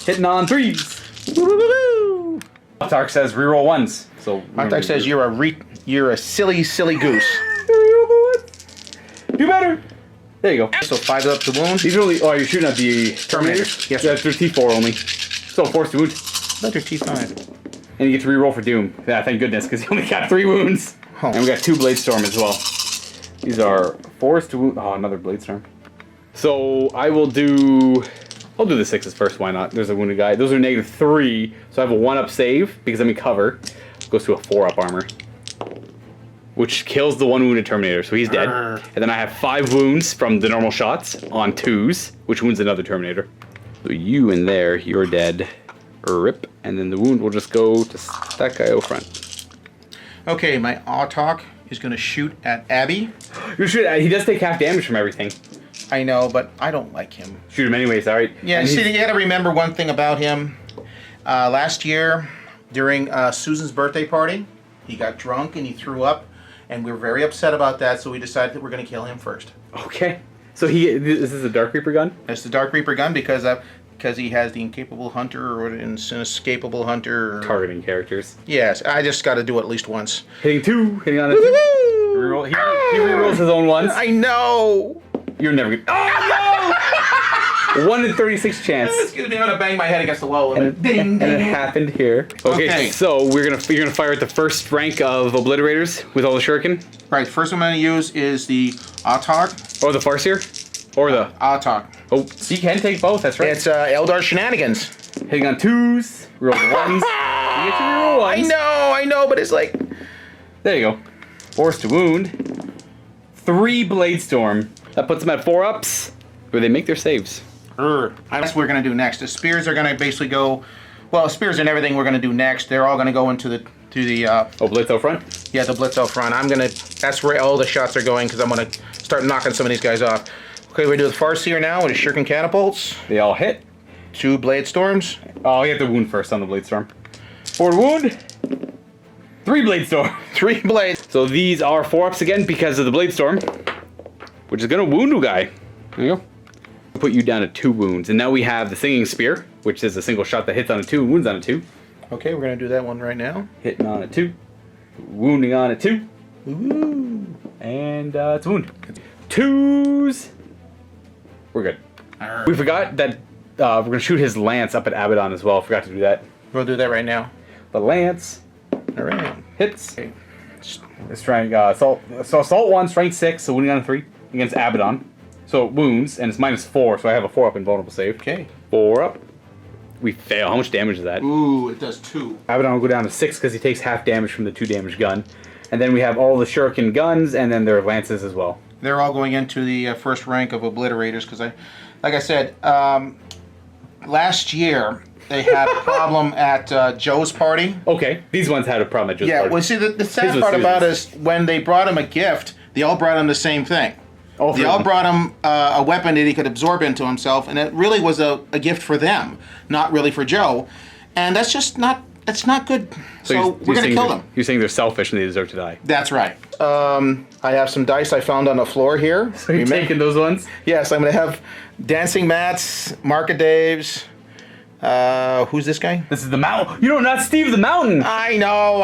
Hitting on 3s. Tark says reroll 1s. So Tark says you're a silly goose. Do better. There you go. So 5 up to wound. These are only. Oh, you're shooting at the Terminators? Yes. Yeah, they're T4 only. So 4s to wound. But they're T5. And you get to reroll for Doom. Yeah, thank goodness, because you only got 3 wounds. Oh. And we got 2 Blade Storm as well. These are 4s to wound. Oh, another Blade Storm. So I'll do the 6s first. Why not? There's a wounded guy. Those are -3, so I have a 1-up save because I'm in cover. Goes to a 4-up armor, which kills the 1 wounded Terminator, so he's dead. And then I have 5 wounds from the normal shots on 2s, which wounds another Terminator. So you in there, you're dead. Rip. And then the wound will just go to that guy out front. Okay, my Autok is going to shoot at Abby. He does take half damage from everything. I know, but I don't like him. Shoot him anyways, alright? Yeah, see, you gotta remember one thing about him. Last year, during Susan's birthday party, he got drunk and he threw up, and we were very upset about that, so we decided that we're gonna kill him first. Okay. So is this a Dark Reaper gun? It's the Dark Reaper gun because he has the Incapable Hunter or an Inescapable Hunter. Targeting characters. Yes, I just gotta do it at least once. Hitting on a 2. Reroll. He rerolls his own ones. I know! You're never gonna. Oh no! 1 in 36 chance. Excuse me, I'm gonna bang my head against the wall. And it happened here. Okay, so you're gonna fire at the first rank of Obliterators with all the Shuriken. Right. First one I'm gonna use is the Autok. Or the Farseer. Or the Autok. Oh, so you can take both. That's right. It's Eldar Shenanigans. Hitting on 2s. Roll 1s. You get to reroll 1s. I know, but it's like. There you go. 4s to wound. 3 Blade Storm. That puts them at 4-ups, where they make their saves. That's what we're going to do next. The spears are going to basically go... Well, spears and everything we're going to do next, they're all going to go into the Blitz out front? Yeah, the Blitz out front. That's where all the shots are going, because I'm going to start knocking some of these guys off. Okay, we do the Farseer now with his Shuriken Catapults. They all hit. 2 Blade Storms. Oh, you have to wound first on the Blade Storm. 4 wound. 3 Blade Storm. 3 blades. So these are 4-ups again because of the Blade Storm, which is going to wound a guy. There you go. Put you down to 2 wounds. And now we have the Singing Spear, which is a single shot that hits on a 2 and wounds on a 2. Okay, we're going to do that one right now. Hitting on a 2. Wounding on a 2. Ooh. And it's a wound. 2s. We're good. We forgot that we're going to shoot his lance up at Abaddon as well. Forgot to do that. We'll do that right now. The lance. All right. Hits. Okay. Strength, assault 1, strength 6, so wounding on 3 against Abaddon. So it wounds, and it's -4, so I have a 4 up invulnerable save. Okay. 4 up. We fail. How much damage is that? Ooh, it does 2. Abaddon will go down to 6 because he takes half damage from the 2 damage gun. And then we have all the shuriken guns, and then their lances as well. They're all going into the first rank of obliterators because like I said, last year they had a problem at Joe's party. Okay, these ones had a problem at Joe's party. Yeah, well, see, the sad part about it is when they brought him a gift, they all brought him the same thing. They all brought him a weapon that he could absorb into himself, and it really was a gift for them, not really for Joe. And that's just not, that's not good. So we're going to kill them. You're saying they're selfish and they deserve to die. That's right. I have some dice I found on the floor here. So you're taking those ones? Yes, I'm going to have Dancing Mats, Market Daves. Who's this guy? This is the Mountain. You know, not Steve the Mountain. I know.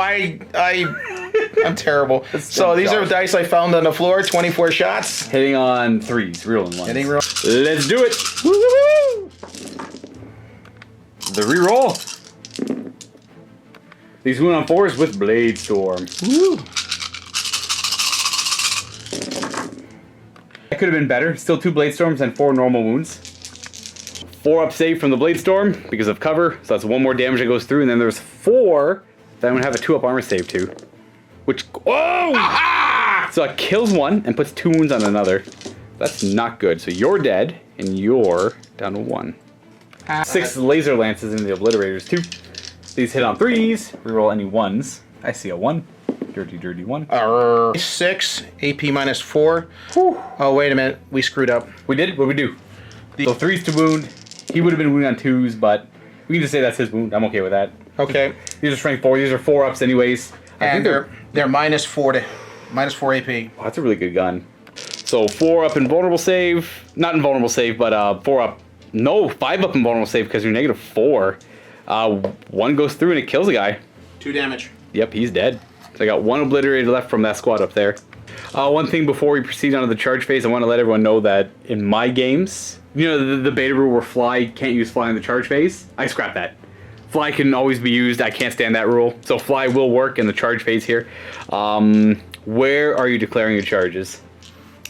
I'm terrible. So these are dice I found on the floor. 24 shots. Hitting on 3s, rolling 1s. Hitting roll. Let's do it. Woo-hoo-hoo. The reroll. These wound on 4s with Blade Storm. Woo. That could have been better. Still 2 Blade Storms and 4 normal wounds. 4 up save from the Blade Storm because of cover, so that's 1 more damage that goes through, and then there's 4 that I'm gonna have a 2 up armor save too. Which, whoa! Ah! So it kills 1 and puts 2 wounds on another. That's not good. So you're dead, and you're down to 1. 6 laser lances into the obliterators too. These hit on 3s, reroll any 1s. I see a 1. Dirty, dirty 1. 6, AP -4. Whew. Oh, wait a minute. We screwed up. We did? What did we do? So 3s to wound. He would have been wounded on 2s, but we can just say that's his wound. I'm okay with that. Okay. These are strength 4. These are 4 ups anyways. And they're -4 AP. Oh, that's a really good gun. So 4 up invulnerable save. Not invulnerable save, but 4 up. No, 5 up invulnerable save because you're -4. 1 goes through and it kills a guy. 2 damage. Yep, he's dead. So I got 1 obliterated left from that squad up there. One thing before we proceed on to the charge phase, I want to let everyone know that in my games, you know, the beta rule where fly can't use fly in the charge phase, I scrap that. Fly can always be used. I can't stand that rule. So fly will work in the charge phase here. Where are you declaring your charges?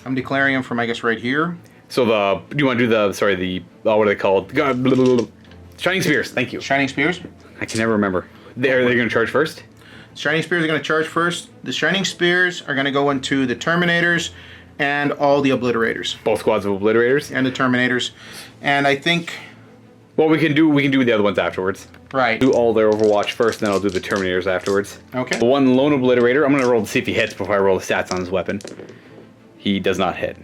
I'm declaring them from, I guess, right here. So do you want to do what are they called? Shining Spears, thank you. Shining Spears? I can never remember. They're going to charge first? Shining Spears are going to charge first. The Shining Spears are going to go into the Terminators and all the Obliterators. Both squads of Obliterators? And the Terminators. And I think... Well, we can do the other ones afterwards. Right. Do all their Overwatch first, then I'll do the Terminators afterwards. Okay. The 1 lone Obliterator, I'm going to roll to see if he hits before I roll the stats on his weapon. He does not hit.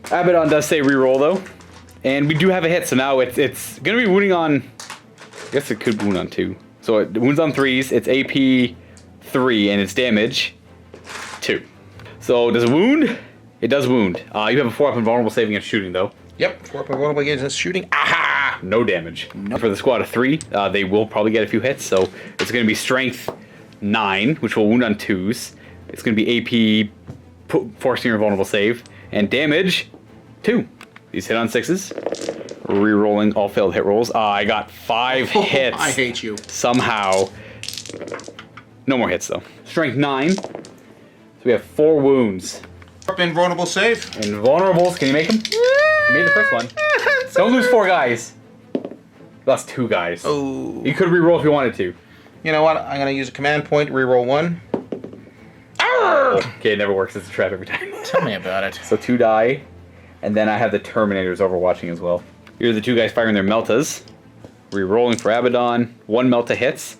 Abaddon does say reroll though. And we do have a hit, so now it's going to be wounding on... I guess it could wound on 2. So it wounds on 3s, it's AP 3, and it's damage 2. So does it wound? It does wound. You have a 4 up invulnerable saving and shooting though. Yep, 4 up invulnerable against shooting. Aha! No damage. Nope. For the squad of 3, they will probably get a few hits, so it's going to be strength 9, which will wound on 2s. It's going to be AP forcing your invulnerable save, and damage 2. These hit on 6s. Rerolling all failed hit rolls. I got 5 hits. I hate you. Somehow. No more hits though. Strength 9. So we have 4 wounds. Up invulnerable save. Invulnerables. Can you make them? You made the first one. Don't lose 4 guys. Lost 2 guys. Oh. You could reroll if you wanted to. You know what? I'm going to use a command point to reroll 1. Okay, it never works. It's a trap every time. Tell me about it. So 2 die. And then I have the Terminators overwatching as well. Here are the 2 guys firing their Meltas. Rerolling for Abaddon. 1 Melta hits.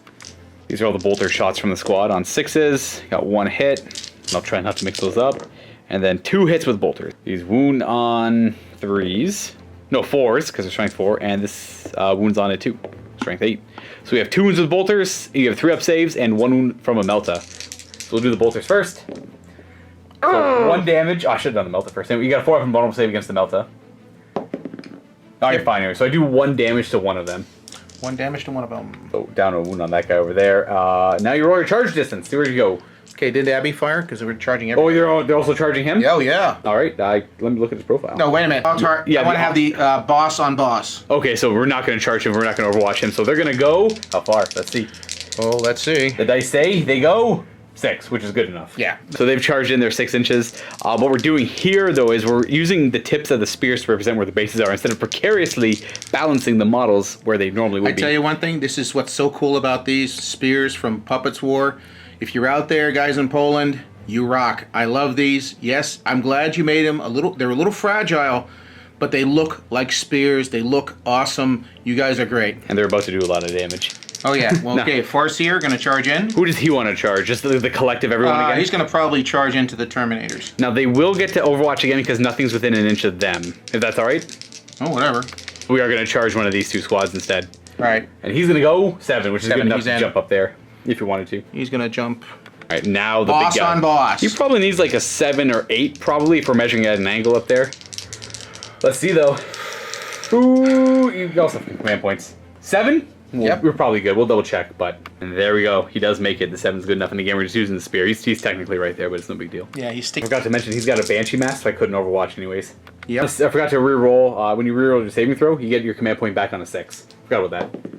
These are all the bolter shots from the squad on 6s. Got 1 hit. I'll try not to mix those up. And then 2 hits with bolters. These wound on 3s. No, 4s, because they're strength 4. And this wounds on it 2. Strength 8. So we have 2 wounds with bolters. You have 3 up saves and 1 wound from a Melta. So we'll do the bolters first. So 1 damage. Oh, I should have done the Melta first. You got a 4 up invulnerable save against the Melta. Oh, you're fine anyway. So I do 1 damage to one of them. 1 damage to one of them. So down a wound on that guy over there. Now you roll your charge distance. See where you go. Okay, did Abby fire? Because we're charging everything. Oh, they're also charging him? Oh, yeah. All right, let me look at his profile. No, wait a minute. Yeah, I want to have the boss on boss. Okay, so we're not going to charge him. We're not going to overwatch him. So they're going to go... How far? Let's see. Oh, let's see. The dice say they go 6, which is good enough. Yeah. So they've charged in their 6 inches. What we're doing here, though, is we're using the tips of the spears to represent where the bases are instead of precariously balancing the models where they normally would be. I tell you one thing. This is what's so cool about these spears from Puppets War. If you're out there, guys in Poland, you rock. I love these. Yes, I'm glad you made them they're a little fragile, but they look like spears. They look awesome. You guys are great. And they're about to do a lot of damage. Oh, yeah. Well, no. Okay, Farseer going to charge in. Who does he want to charge? Just the collective everyone again? He's going to probably charge into the Terminators. Now, they will get to Overwatch again because nothing's within an inch of them. If that's all right? Oh, whatever. We are going to charge one of these 2 squads instead. All right. And he's going to go 7, which is good enough to jump up there if you wanted to. He's going to jump. All right, now the boss big guy. On boss. He probably needs like a 7 or 8 probably if we're measuring at an angle up there. Let's see though. Ooh, you also have command points. 7? Yep. We're probably good. We'll double check, but and there we go. He does make it. The 7's good enough in the game. We're just using the spear. He's technically right there, but it's no big deal. Yeah, he's sticking. I forgot to mention he's got a Banshee mask, so I couldn't Overwatch anyways. Yep. I forgot to reroll. When you reroll your saving throw, you get your command point back on a 6. Forgot about that.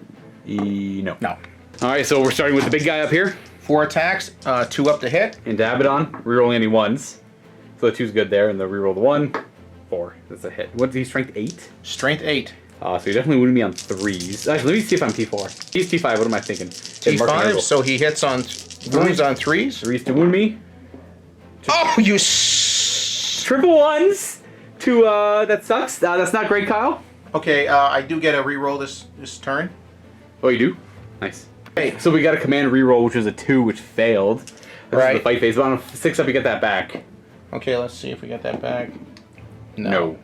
No. No. All right, so we're starting with the big guy up here. 4 attacks, 2 up to hit. Into Abaddon, rerolling any 1s. So the 2's good there, and the reroll the 1, 4. That's a hit. What's he, strength 8? Strength 8. So he definitely wouldn't be on 3s. Actually, let me see if I'm T4. He's T5, what am I thinking? T5, so he hits on wounds on 3s? 3s to wound me. Oh, you triple 1s to, that sucks. That's not great, Kyle. Okay, I do get a reroll this turn. Oh, you do? Nice. Okay, so we got a command reroll, which was a 2, which failed. This is the fight phase, but on a 6 up, you get that back. Okay, let's see if we get that back. No.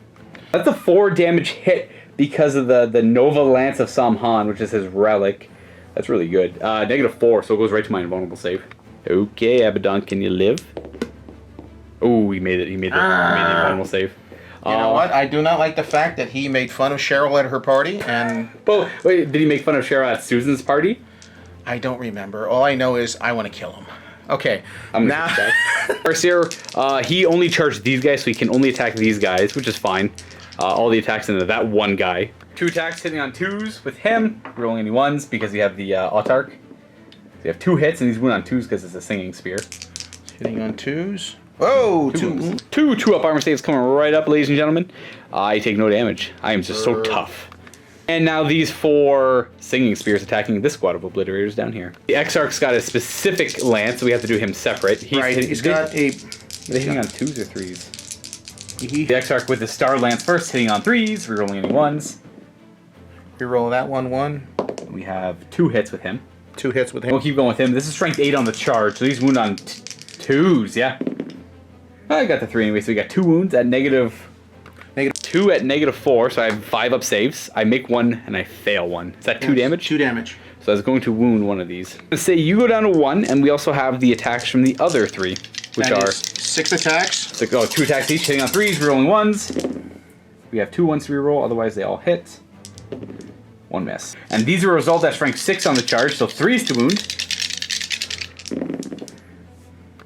That's a 4 damage hit because of the Nova Lance of Samhan, which is his relic. That's really good. -4, so it goes right to my invulnerable save. Okay, Abaddon, can you live? Oh, he made it. He made the invulnerable save. You know what? I do not like the fact that he made fun of Cheryl at her party, and... Oh, wait, did he make fun of Cheryl at Susan's party? I don't remember. All I know is I want to kill him. Okay, now... Farseer, he only charged these guys, so he can only attack these guys, which is fine. All the attacks into that one guy. 2 attacks hitting on 2s with him, rolling any 1s because you have the Autarch. So you have 2 hits, and he's wounded on 2s because it's a singing spear. Hitting on 2s. Oh, 2. 2 up armor saves coming right up, ladies and gentlemen. I take no damage. I am just so tough. And now these 4 singing spears attacking this squad of obliterators down here. The Exarch's got a specific lance, so we have to do him separate. He's got a... Are they hitting on 2s or 3s? The Exarch with the Star Lance first, hitting on 3s, rerolling any 1s. Reroll that 1. We have 2 hits with him. 2 hits with him. We'll keep going with him. This is strength 8 on the charge, so he's wounded on 2s, yeah. I got the 3 anyway, so we got 2 wounds at -2 at -4, so I have 5 up saves. I make 1 and I fail 1. Is that 2 damage? 2 damage. So I was going to wound one of these. Let's say you go down to 1, and we also have the attacks from the other 3, which are 6 attacks. 2 attacks each, hitting on 3s, rerolling 1s. We have 2 1s to reroll, otherwise they all hit. 1 miss. And these are a result at strength 6 on the charge, so 3s to wound.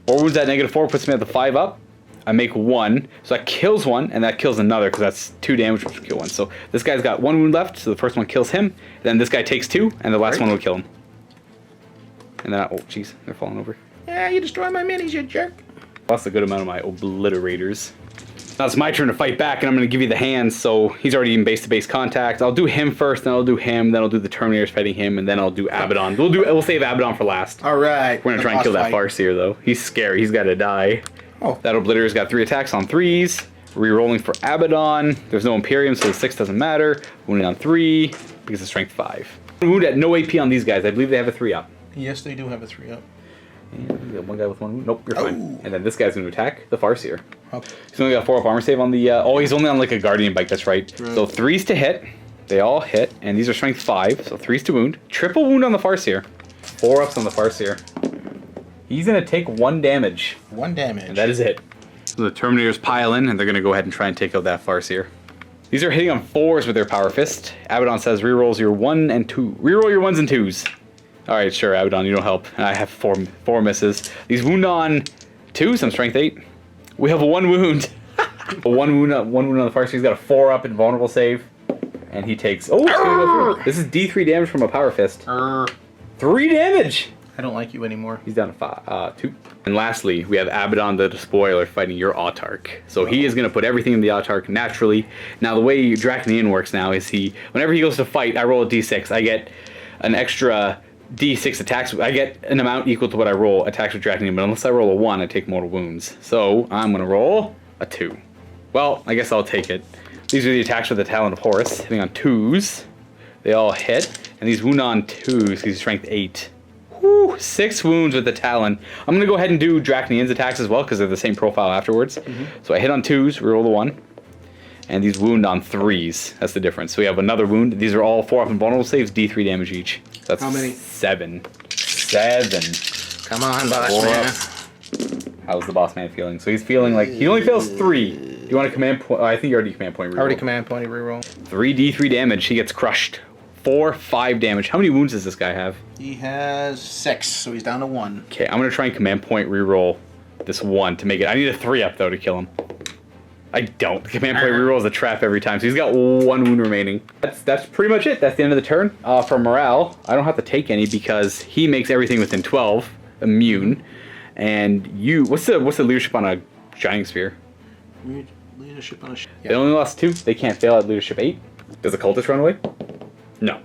4 wounds at -4 puts me at the 5 up. I make 1, so that kills 1, and that kills another, because that's 2 damage, which will kill 1. So this guy's got 1 wound left, so the first one kills him. Then this guy takes 2, and the last one will kill him. And then, oh jeez, they're falling over. Yeah, you destroyed my minis, you jerk. Lost a good amount of my obliterators. Now it's my turn to fight back, and I'm going to give you the hands, so he's already in base-to-base contact. I'll do him first, then I'll do him, then I'll do the Terminators fighting him, and then I'll do Abaddon. We'll save Abaddon for last. All right. We're going to try and kill that Farseer, though. He's scary. He's got to die. Oh. That Obliterator's got 3 attacks on 3s. Re-rolling for Abaddon. There's no Imperium, so the 6 doesn't matter. Wounded on 3 because of strength 5. Wound at no AP on these guys. I believe they have a 3 up. Yes, they do have a 3 up. And we got 1 guy with 1 wound. Nope, you're fine. And then this guy's going to attack the Farseer. Okay. He's only got 4 up armor save on the... he's only on like a Guardian bike. That's right. So 3s to hit. They all hit. And these are strength 5. So 3s to wound. Triple wound on the Farseer. 4 ups on the Farseer. He's going to take 1 damage. 1 damage. And that is it. So the Terminators pile in, and they're going to go ahead and try and take out that Farseer. These are hitting on 4s with their Power Fist. Abaddon says rerolls your 1 and 2. Reroll your 1s and 2s. Alright, sure, Abaddon, you don't help. I have four misses. These wound on 2, so I'm strength 8. We have 1 wound. one wound on the far side. He's got a 4 up invulnerable save. And he takes... Oh, it's gonna go through. This is D3 damage from a power fist. 3 damage! I don't like you anymore. He's down to 2. And lastly, we have Abaddon the Despoiler fighting your Autarch. So he is going to put everything in the Autarch naturally. Now the way Draconian works now is whenever he goes to fight, I roll a d6. I get an extra d6 attacks. I get an amount equal to what I roll attacks with Draconian, but unless I roll a 1, I take mortal wounds. So I'm going to roll a 2. Well, I guess I'll take it. These are the attacks with the Talon of Horus, hitting on 2s. They all hit, and these wound on 2s because he's strength 8. Whew, 6 wounds with the Talon. I'm going to go ahead and do Draconian's attacks as well because they're the same profile afterwards. So I hit on 2s, reroll the 1. And these wound on 3s. That's the difference. So we have another wound. These are all 4 up invulnerable saves, D3 damage each. So that's how many? 7. Come on, boss man. How's the boss man feeling? So he's feeling like he only fails 3. Do you want a command point? Oh, I think you already command point reroll. Already command point reroll. 3 D3 damage. He gets crushed. 4, 5 damage. How many wounds does this guy have? He has 6, so he's down to 1. Okay, I'm gonna try and command point reroll this 1 to make it. I need a 3 up though to kill him. I don't. The command point reroll is a trap every time, so he's got 1 wound remaining. That's pretty much it. That's the end of the turn. For morale, I don't have to take any because he makes everything within 12 immune. And you, what's the leadership on a Shining Sphere? Leadership on a... They only lost 2. They can't fail at leadership 8. Does the cultist run away? No.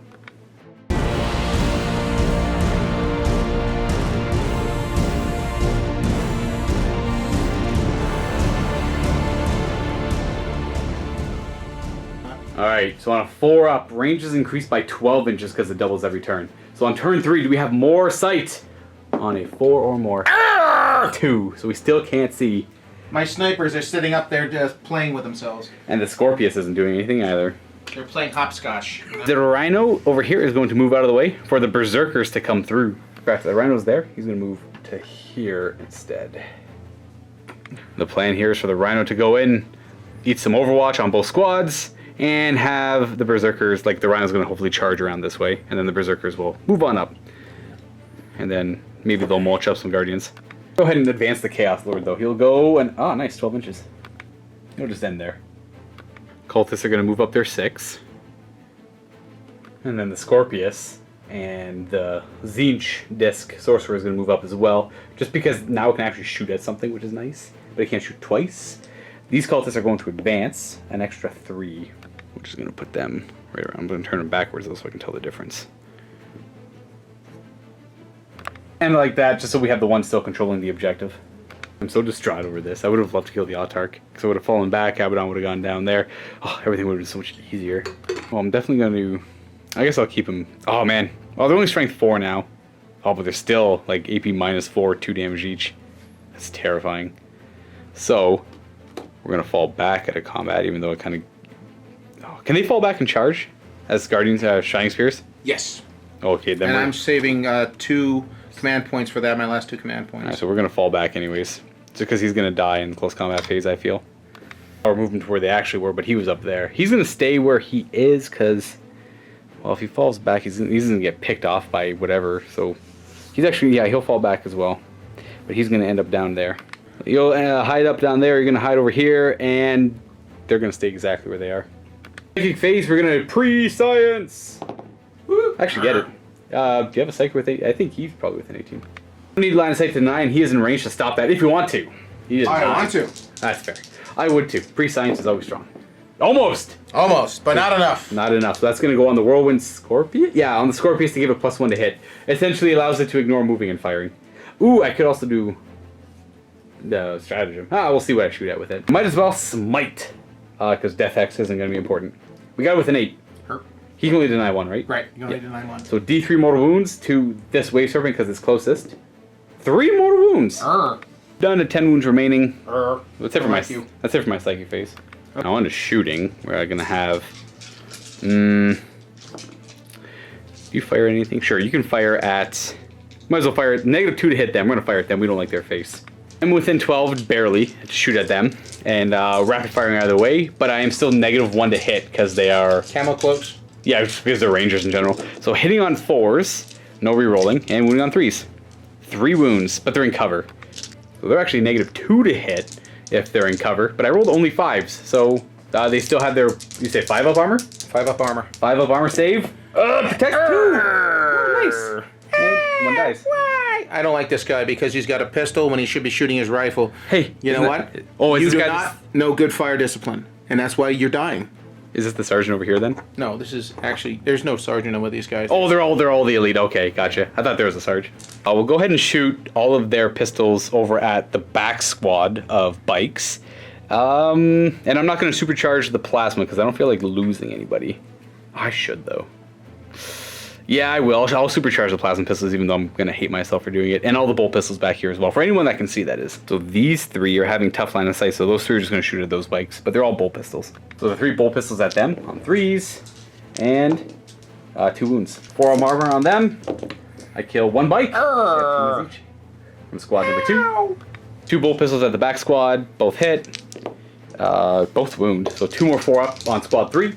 Alright, so on a 4 up, range is increased by 12 inches because it doubles every turn. So on turn 3, do we have more sight? On a 4 or more. 2, so we still can't see. My snipers are sitting up there just playing with themselves. And the Scorpius isn't doing anything either. They're playing hopscotch. The Rhino over here is going to move out of the way for the Berserkers to come through. In fact, the Rhino's there. He's going to move to here instead. The plan here is for the Rhino to go in, eat some Overwatch on both squads, and have the Berserkers, like the Rhino's going to hopefully charge around this way, and then the Berserkers will move on up. And then maybe they'll mulch up some Guardians. Go ahead and advance the Chaos Lord though. He'll go and, oh nice, 12 inches. He'll just end there. Cultists are going to move up their 6. And then the Scorpius and the Tzeentch Disc Sorcerer is going to move up as well. Just because now it can actually shoot at something, which is nice. But it can't shoot twice. These cultists are going to advance an extra 3. Which is going to put them right around. I'm going to turn them backwards though so I can tell the difference. And like that, just so we have the one still controlling the objective. I'm so distraught over this. I would have loved to kill the Autarch. Because I would have fallen back, Abaddon would have gone down there. Oh, everything would have been so much easier. Well, I'm definitely going to... I guess I'll keep him... Oh, man. Oh, they're only strength 4 now. Oh, but they're still, like, AP -4, 2 damage each. That's terrifying. So, we're going to fall back at a combat, even though it kind of... Oh, can they fall back and charge? As Guardians, Shining Spears? Yes. Okay, then and I'm saving 2... command points for that, my last 2 command points. Alright, so we're going to fall back anyways. Just because he's going to die in close combat phase, I feel. Or move him to where they actually were, but he was up there. He's going to stay where he is because, well, if he falls back, he's going to get picked off by whatever. So he's actually, yeah, he'll fall back as well. But he's going to end up down there. You'll hide up down there, you're going to hide over here, and they're going to stay exactly where they are. Psychic phase, we're going to pre-science! Woo! Actually get it. Do you have a psychic with 8? I think he's probably within 18. You need line of sight to 9. He is in range to stop that if you want to. I want to. That's fair. I would too. Pre-science is always strong. Almost! Almost, but not enough. Not enough. So that's going to go on the Whirlwind Scorpion? Yeah, on the Scorpius to give it +1 to hit. Essentially allows it to ignore moving and firing. Ooh, I could also do the stratagem. We'll see what I shoot at with it. Might as well smite, because Death Hex isn't going to be important. We got it with an 8. He can only deny 1, right? Right, you can only deny 1. So D3 mortal wounds to this Wave Serpent because it's closest. 3 mortal wounds! Done to 10 wounds remaining. That's it for my psychic phase. Now on to shooting, where I'm going to have... do you fire anything? Sure, you can fire at... Might as well fire at -2 to hit them. We're going to fire at them. We don't like their face. I'm within 12, barely, to shoot at them. And rapid firing either way, but I am still -1 to hit because they are... Camel cloaks? Yeah, just because they're rangers in general. So hitting on 4s, no rerolling, and wounding on 3s. 3 wounds, but they're in cover. So they're actually -2 to hit if they're in cover, but I rolled only 5s, so they still have their, you say 5 up armor? 5 up armor. 5 up armor save. Protect 2! Oh, nice. And 1 dies. I don't like this guy because he's got a pistol when he should be shooting his rifle. Hey, you know what? Oh, you this do guy not know good fire discipline, and that's why you're dying. Is this the sergeant over here then? No, this is actually, there's no sergeant with these guys. Oh, they're all the elite. Okay, gotcha. I thought there was a sergeant. We'll go ahead and shoot all of their pistols over at the back squad of bikes. And I'm not going to supercharge the plasma because I don't feel like losing anybody. I should though. Yeah, I will. I'll supercharge the plasma pistols even though I'm going to hate myself for doing it. And all the bolt pistols back here as well. For anyone that can see, that is. So these 3 are having tough line of sight. So those 3 are just going to shoot at those bikes. But they're all bolt pistols. So the 3 bolt pistols at them on 3s. And 2 wounds. 4 armor on them. I kill 1 bike. 2 wounds each. From squad number 2. 2 bolt pistols at the back squad. Both hit. Both wound. So 2 more 4 up on squad 3.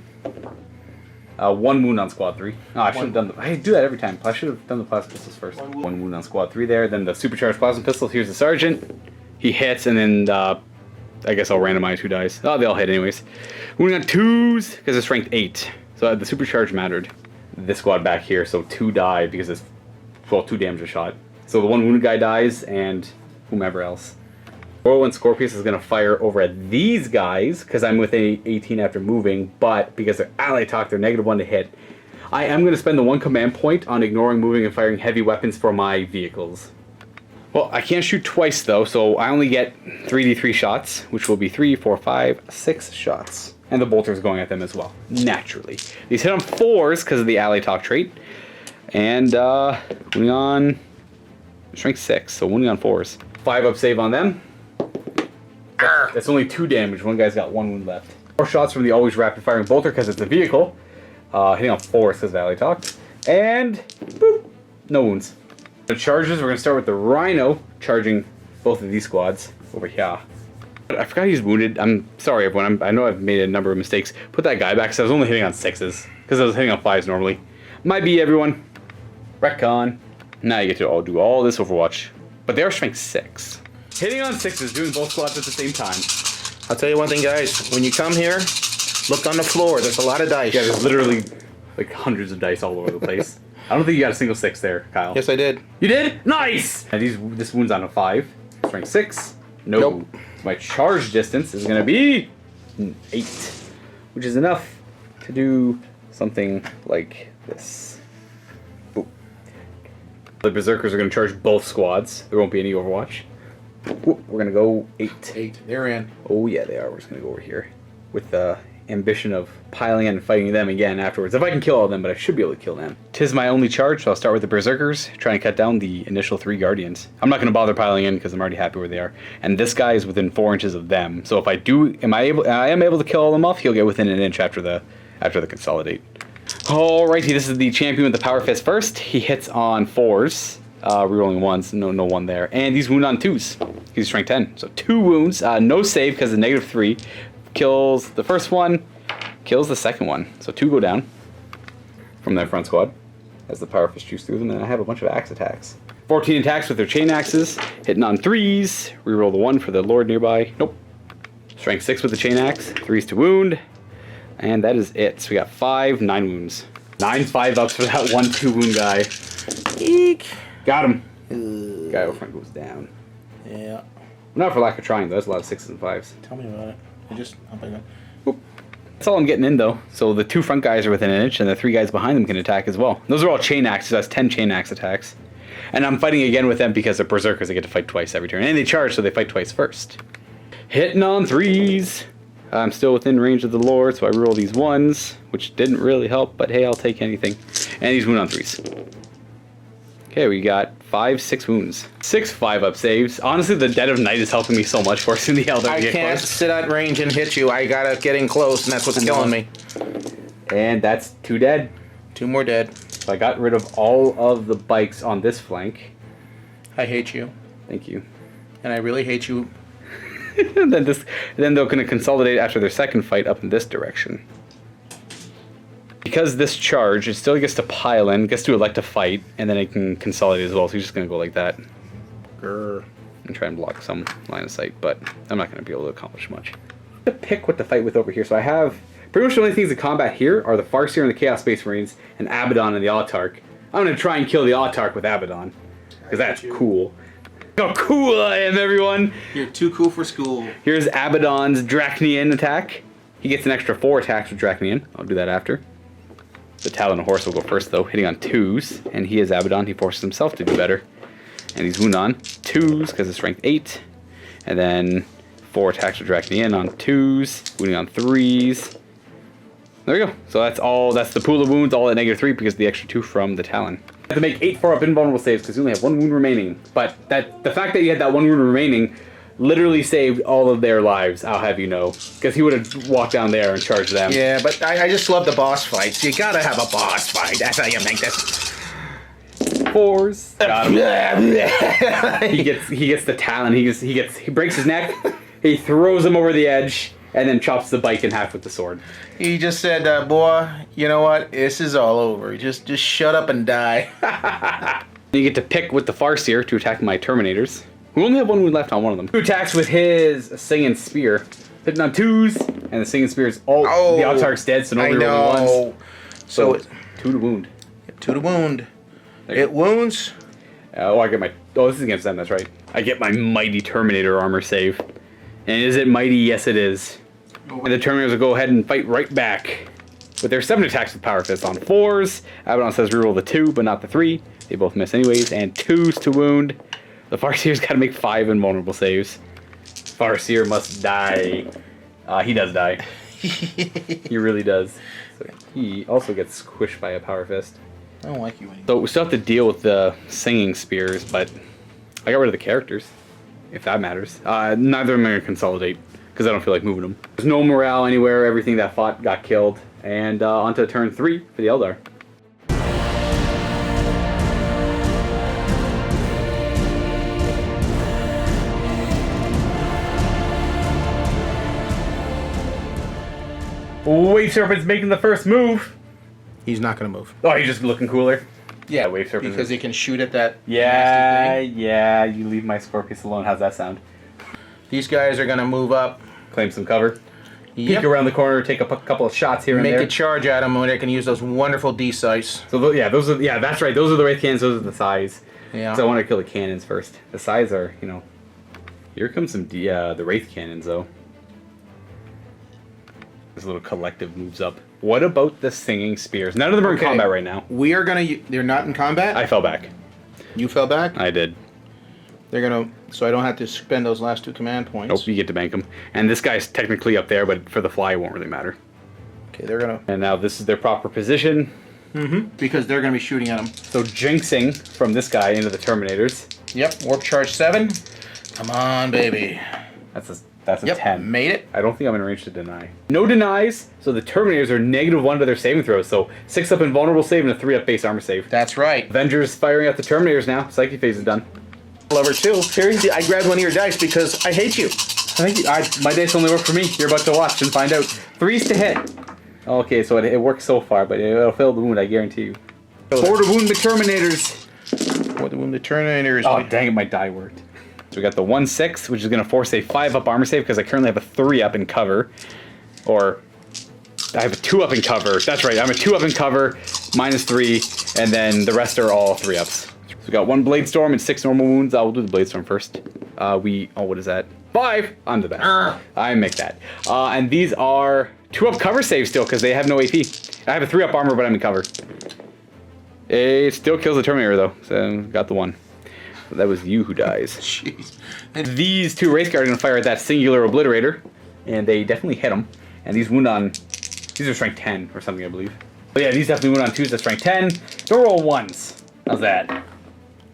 1 wound on squad 3. Oh, I should have done I do that every time. I should have done the plasma pistols first. 1 wound on squad 3 there. Then the supercharged plasma pistol. Here's the sergeant. He hits, and then I guess I'll randomize who dies. Oh, they all hit anyways. Wounding on 2s because it's strength 8. So the supercharge mattered. This squad back here, so 2 die because it's 2 damage a shot. So the 1 wounded guy dies, and whomever else. 401 Scorpius is going to fire over at these guys because I'm within 18 after moving, but because they're ally talk, they're -1 to hit. I am going to spend the 1 command point on ignoring moving and firing heavy weapons for my vehicles. Well, I can't shoot twice though, so I only get 3d3 shots, which will be 3, 4, 5, 6 shots. And the bolter's going at them as well, naturally. These hit on 4s because of the ally talk trait. And wounding on strength 6, so wounding on 4s. 5 up save on them. That's only 2 damage. 1 guy's got 1 wound left. 4 shots from the always rapid firing bolter because it's a vehicle. Hitting on 4s because Valley Talk. And boop, no wounds. The charges, we're going to start with the Rhino charging both of these squads over here. I forgot he's wounded. I'm sorry everyone. I know I've made a number of mistakes. Put that guy back because I was only hitting on 6s. Because I was hitting on 5s normally. Might be everyone. Retcon. Now you get to do all this Overwatch. But they are strength 6. Hitting on 6s, doing both squads at the same time. I'll tell you one thing, guys. When you come here, look on the floor. There's a lot of dice. Yeah, there's literally like hundreds of dice all over the place. I don't think you got a single 6 there, Kyle. Yes, I did. You did? Nice! And this wound's on a 5. Strength 6. Nope. My charge distance is going to be 8. Which is enough to do something like this. Boop. The Berserkers are going to charge both squads. There won't be any Overwatch. We're going to go 8. 8. They're in. Oh, yeah, they are. We're just going to go over here with the ambition of piling in and fighting them again afterwards. If I can kill all of them, but I should be able to kill them. 'Tis my only charge, so I'll start with the Berserkers, try and cut down the initial 3 Guardians. I'm not going to bother piling in because I'm already happy where they are. And this guy is within 4 inches of them. So if I do, I am able to kill all them off, he'll get within an inch after the consolidate. Alrighty, this is the champion with the Power Fist first. He hits on 4s. Rerolling 1s, no 1 there. And he's wounded on 2s. He's strength 10. So 2 wounds, no save because of -3. Kills the first one, kills the second one. So 2 go down from their front squad as the Power Fist shoots through them. And I have a bunch of axe attacks. 14 attacks with their chain axes, hitting on 3s. Reroll the 1 for the Lord nearby. Nope. Strength 6 with the chain axe, 3s to wound. And that is it. So we got 5, 9 wounds. 9 5-ups for that 1 2 wound guy. Eek. Got him. Guy over front goes down. Yeah. Not for lack of trying, though. That's a lot of 6s and 5s. Tell me about it. That's all I'm getting in, though. So the 2 front guys are within an inch, and the 3 guys behind them can attack as well. Those are all chain axes. That's 10 chain axe attacks. And I'm fighting again with them because they're Berserkers. They get to fight twice every turn. And they charge, so they fight twice first. Hitting on 3s. I'm still within range of the Lord, so I roll these 1s, which didn't really help, but hey, I'll take anything. And these wound on 3s. Okay, we got 5, 6 wounds. 6 5-up saves. Honestly, the Dead of Night is helping me so much forcing the Eldar to get close. I can't sit at range and hit you. I gotta get in close, and that's what's killing me. And that's 2 dead. 2 more dead. So I got rid of all of the bikes on this flank. I hate you. Thank you. And I really hate you. then they're going to consolidate after their second fight up in this direction. Because because this charge, it still gets to pile in, gets to elect to fight, and then it can consolidate as well. So he's just going to go like that. Grr. And try and block some line of sight, but I'm not going to be able to accomplish much. To pick what to fight with over here. So I have pretty much the only things in combat here are the Farseer and the Chaos Space Marines, and Abaddon and the Autarch. I'm going to try and kill the Autarch with Abaddon, because that's cool. Look how cool I am, everyone! You're too cool for school. Here's Abaddon's Draconian attack. He gets an extra 4 attacks with Draconian. I'll do that after. The Talon Horse will go first, though, hitting on 2s. And he is Abaddon. He forces himself to do better. And he's wound on 2s because it's strength 8. And then 4 attacks with Draconian on 2s. Wounding on 3s. There we go. So that's all. That's the pool of wounds, all at -3 because of the extra 2 from the Talon. I have to make 8 4-up invulnerable saves because you only have 1 wound remaining. But the fact that you had that 1 wound remaining literally saved all of their lives, I'll have you know. Because he would have walked down there and charged them. Yeah, but I just love the boss fights. You gotta have a boss fight. That's how you make this. 4s. Got him. he gets the Talon. He breaks his neck. He throws him over the edge. And then chops the bike in half with the sword. He just said, boy, you know what? This is all over. Just shut up and die. You get to pick with the Farseer to attack my Terminators, who only have 1 wound left on one of them. 2 attacks with his Singing Spear. Hitting on 2s, and the Singing Spear is all... Oh, the Autarch's dead, so nobody really wins. So it's 2 to wound. 2 to wound. It wounds. I get my... Oh, this is against them, that's right. I get my Mighty Terminator armor save. And is it mighty? Yes, it is. And the Terminators will go ahead and fight right back. With their 7 attacks with Power Fist on 4s. Abaddon says reroll the 2, but not the 3. They both miss anyways. And 2s to wound. The Farseer's got to make 5 invulnerable saves. Farseer must die. He does die. He really does. So he also gets squished by a Power Fist. I don't like you anymore. So we still have to deal with the Singing Spears, but I got rid of the characters. If that matters. Neither of them are going to consolidate, because I don't feel like moving them. There's no morale anywhere, everything that fought got killed. And on to turn 3 for the Eldar. Wave Serpent's making the first move. He's not going to move. Oh, he's just looking cooler? Yeah, Wave Serpent. because he can shoot at that. Yeah, you leave my Scorpius alone. How's that sound? These guys are going to move up. Claim some cover. Yep. Peek around the corner, take a couple of shots here and there. Make a charge at them when they can use those wonderful D-sights. So that's right. Those are the Wraith cannons. Those are the size. Yeah. So I want to kill the cannons first. The size are, here comes some the Wraith cannons though. This little collective moves up. What about the Singing Spears? None of them are in combat right now. We are gonna. They're not in combat. I fell back. You fell back. I did. They're gonna. So I don't have to spend those last 2 command points. Nope, you get to bank them. And this guy's technically up there, but for the fly, it won't really matter. Okay, they're gonna. And now this is their proper position. Mm-hmm. Because they're gonna be shooting at them. So jinxing from this guy into the Terminators. Yep. Warp charge 7. Come on, baby. That's a 10. Made it. I don't think I'm in range to deny. No denies, so the Terminators are -1 to their saving throws. So 6-up invulnerable save and a 3-up base armor save. That's right. Avengers firing at the Terminators now. Psyche phase is done. Lover 2. Here, I grabbed one of your dice because I hate you. Thank you. My dice only work for me. You're about to watch and find out. 3s to hit. Okay, so it works so far, but it'll fail the wound, I guarantee you. 4 to wound the Terminators. 4 to wound the Terminators. Oh, dang it, my die worked. So we got the 1-6, which is going to force a 5-up armor save because I currently have a 3-up in cover. Or, I have a 2-up in cover. That's right, I'm a 2-up in cover, -3, and then the rest are all 3-ups. So we got 1 Blade Storm and 6 normal wounds. We'll do the Blade Storm first. What is that? 5! I'm the best. I make that. And these are 2-up cover saves still because they have no AP. I have a 3-up armor, but I'm in cover. It still kills the Terminator though, so got the 1. That was you who dies. Jeez. These 2 Wraith Guard are going to fire at that singular Obliterator, and they definitely hit them. And these wound on... These are strength 10 or something, I believe. But yeah, these definitely wound on 2s. That's strength 10. Don't roll 1s. How's that?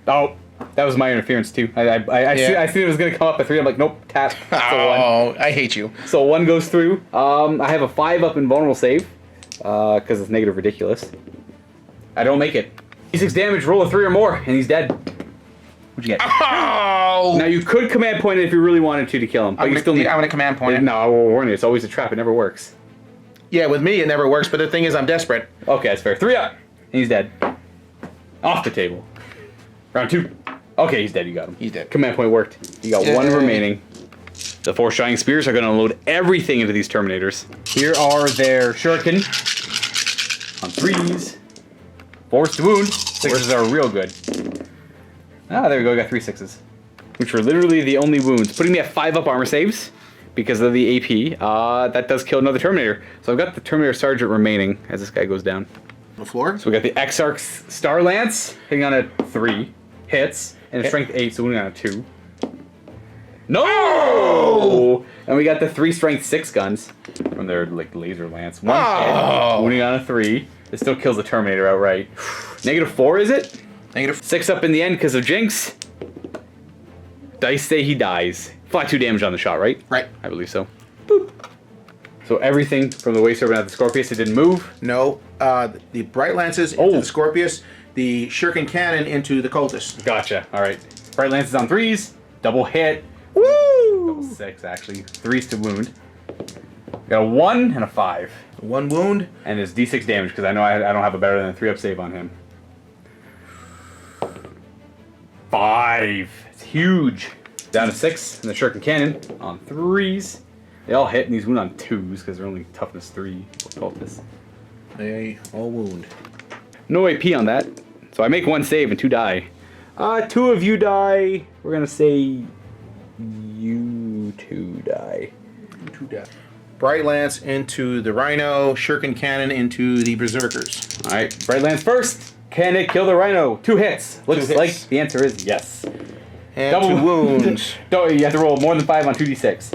Oh, that was my interference too. I see it was going to come up at 3. I'm like, nope, tap. Oh, I hate you. So 1 goes through. I have a 5-up invulnerable save, because it's negative ridiculous. I don't make it. 6 damage, roll a 3 or more, and he's dead. What'd you get? Oh! Now you could command point it if you really wanted to kill him, but you still need. I'm gonna command point it. No, I will warn you. It's always a trap. It never works. Yeah, with me it never works, but the thing is I'm desperate. Okay, that's fair. 3 up. And he's dead. Off the table. Round 2. Okay, he's dead. You got him. He's dead. Command point worked. You got 1 remaining. The 4 Shining Spears are going to load everything into these Terminators. Here are their Shuriken. On 3s. 4s to wound. 6s are real good. Ah, there we go. I got 3 6s. Which were literally the only wounds. Putting me at 5 up armor saves. Because of the AP. That does kill another Terminator. So I've got the Terminator Sergeant remaining as this guy goes down. The floor? So we got the Exarch Star Lance hitting on a 3. Hits. And a strength 8, so wounding on a 2. No! Oh! And we got the 3 strength 6 guns from their like laser lance. 1 hit, wounding on a 3. It still kills the Terminator outright. -4 is it? -6 up in the end because of Jinx. Dice say he dies. Flat 2 damage on the shot, right? Right. I believe so. Boop. So everything from the Waste Serpent at the Scorpius, it didn't move. No, the Bright Lances into the Scorpius, the Shuriken Cannon into the Cultist. Gotcha. All right. Bright Lances on 3s. Double hit. Woo! Double 6, actually. 3s to wound. Got a 1 and a 5. 1 wound. And it's D6 damage, because I know I don't have a better than a 3-up save on him. 5. It's huge. Down to 6 in the Shuriken Cannon on 3s. They all hit, and these wound on 2s, because they're only toughness 3. Cultists. They all wound. No AP on that. So I make 1 save and 2 die. 2 of you die. We're going to say you 2 die. You 2 die. Bright Lance into the Rhino, Shuriken Cannon into the Berserkers. Alright, Bright Lance first. Can it kill the Rhino? 2 hits. Looks 2 hits. like the answer is yes. And Double 2 wounds. You have to roll more than 5 on 2d6.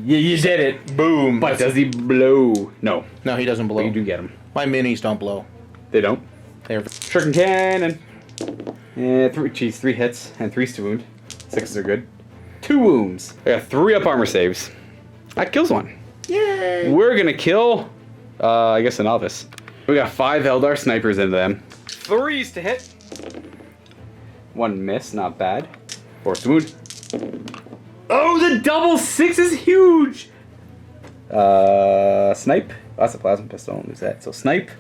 You did it. Boom. But does he blow? No. No, he doesn't blow. But you do get him. My minis don't blow. They don't. They're Shuriken Cannon. Yeah, 3 hits and 3s to wound. 6s are good. 2 wounds. I got 3 up armor saves. That kills 1. Yay! We're gonna kill, I guess, a novice. We got 5 Eldar snipers into them. 3s to hit. 1 miss, not bad. 4s to wound. Oh, the double 6 is huge! Snipe. That's a plasma pistol, don't lose that. So snipe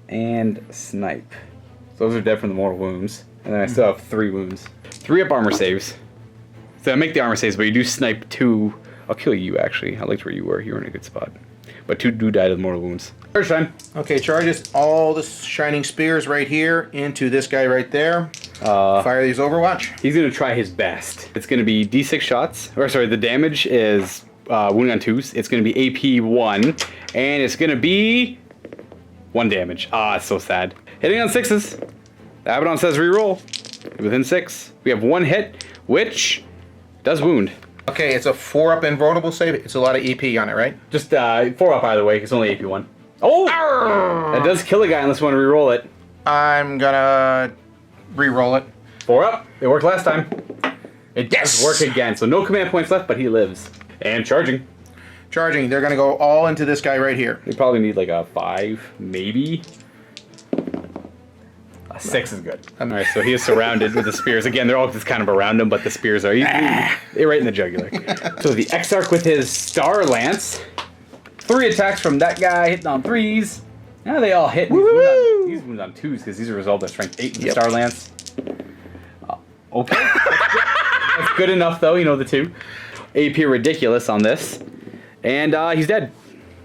and snipe. So those are dead from the mortal wounds. And then I still have 3 wounds. 3 up armor saves. So I make the armor saves, but you do snipe 2. I'll kill you, actually. I liked where you were. You were in a good spot. But 2 do die to the mortal wounds. First time. Okay, charges all the Shining Spears right here into this guy right there. Fire these Overwatch. He's going to try his best. It's going to be D6 shots. Or sorry, the damage is wounding on 2s. It's going to be AP 1. And it's going to be 1 damage. Ah, it's so sad. Hitting on 6s. Abaddon says reroll. Within 6. We have 1 hit, which does wound. Okay, it's a 4-up invulnerable save. It's a lot of EP on it, right? Just 4 up either way. It's only AP 1. Oh! Arrgh! That does kill a guy unless you want to reroll it. I'm gonna re-roll it. 4 up. It worked last time. It does work again. So no command points left, but he lives. And charging. Charging. They're gonna go all into this guy right here. We probably need like a 5, maybe. A 6 is good. All right, so he is surrounded with the spears. Again, they're all just kind of around him, but the spears are they're right in the jugular. So the Exarch with his Star Lance. 3 attacks from that guy, hitting on 3s. Now they all hit. He's wounded on 2s because these are resolved at strength 8 with the Star Lance. Okay. That's good enough, though. You know the 2. AP ridiculous on this. And he's dead.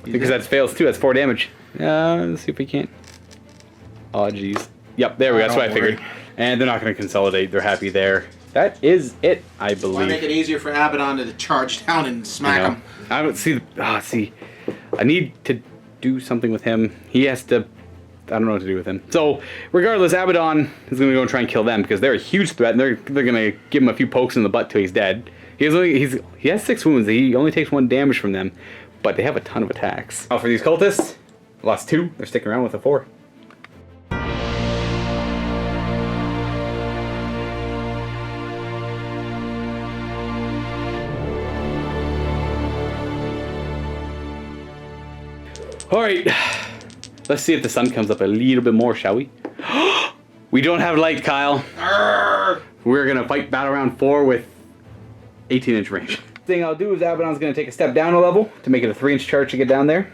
Because that fails, too. That's 4 damage. Let's see if we can't. Oh, jeez. Yep, there we go. That's what I figured. And they're not going to consolidate. They're happy there. That is it, I believe. Want to make it easier for Abaddon to charge down and smack him. I don't see. See, I need to do something with him. He has to. I don't know what to do with him. So, regardless, Abaddon is going to go and try and kill them because they're a huge threat, and they're going to give him a few pokes in the butt till he's dead. He has 6 wounds. He only takes 1 damage from them, but they have a ton of attacks. For these cultists, lost 2. They're sticking around with a 4. Alright, let's see if the sun comes up a little bit more, shall we? We don't have light, Kyle. We're going to fight battle round 4 with 18-inch range. Thing I'll do is Abaddon's going to take a step down a level to make it a 3-inch charge to get down there.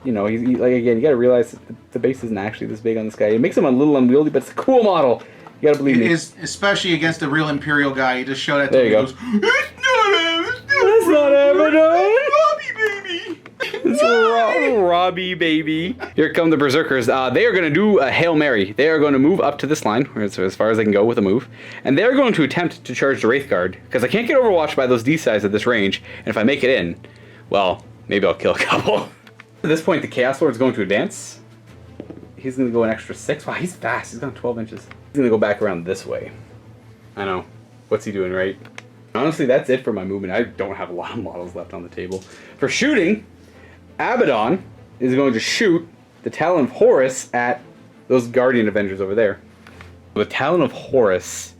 you know, like, again, you gotta realize that the base isn't actually this big on this guy. It makes him a little unwieldy, but it's a cool model. You gotta believe me. It is, especially against a real Imperial guy. You just show that to there him. You go. Goes, It's not Abaddon. Robbie, baby. It's Robbie, baby. Here come the Berserkers. They are going to do a Hail Mary. They are going to move up to this line, as far as they can go with a move. And they're going to attempt to charge the Wraith Guard, because I can't get overwatched by those D-sides at this range. And if I make it in, well, maybe I'll kill a couple. At this point, the Chaos Lord's going to advance. He's going to go an extra 6. Wow, he's fast. He's gone 12 inches. He's going to go back around this way. I know. What's he doing, right? Honestly, that's it for my movement. I don't have a lot of models left on the table. For shooting, Abaddon is going to shoot the Talon of Horus at those Guardian Avengers over there. The Talon of Horus,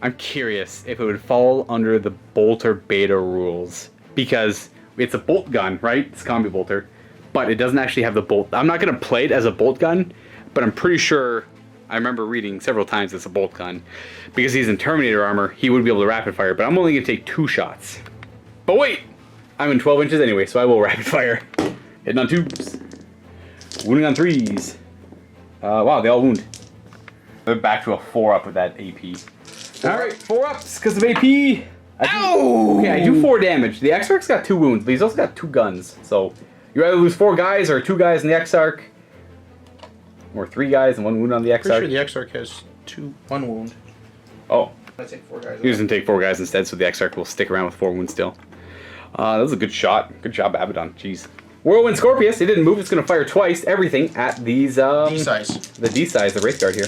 I'm curious if it would fall under the Bolter Beta rules. Because it's a bolt gun, right? It's a combi bolter. But it doesn't actually have the bolt. I'm not going to play it as a bolt gun, but I'm pretty sure, I remember reading several times it's a bolt gun. Because he's in Terminator armor, he would be able to rapid fire, but I'm only going to take 2 shots. But wait! I'm in 12 inches anyway, so I will rapid fire. Hitting on 2s. Wounding on 3s. Wow, they all wound. They're back to a 4 up with that AP. Alright, 4 ups because of AP. Ow! Okay, I do 4 damage. The Exarch's got 2 wounds, but he's also got 2 guns. So you either lose 4 guys or 2 guys in the Exarch. Or 3 guys and 1 wound on the Exarch. Pretty sure the Exarch has 1 wound. Oh. I take 4 guys. He was going to take 4 guys instead, so the Exarch will stick around with 4 wounds still. That was a good shot. Good job, Abaddon. Jeez. Whirlwind Scorpius, it didn't move. It's going to fire twice. Everything at these... D-size. The D-size, the Wraith Guard here.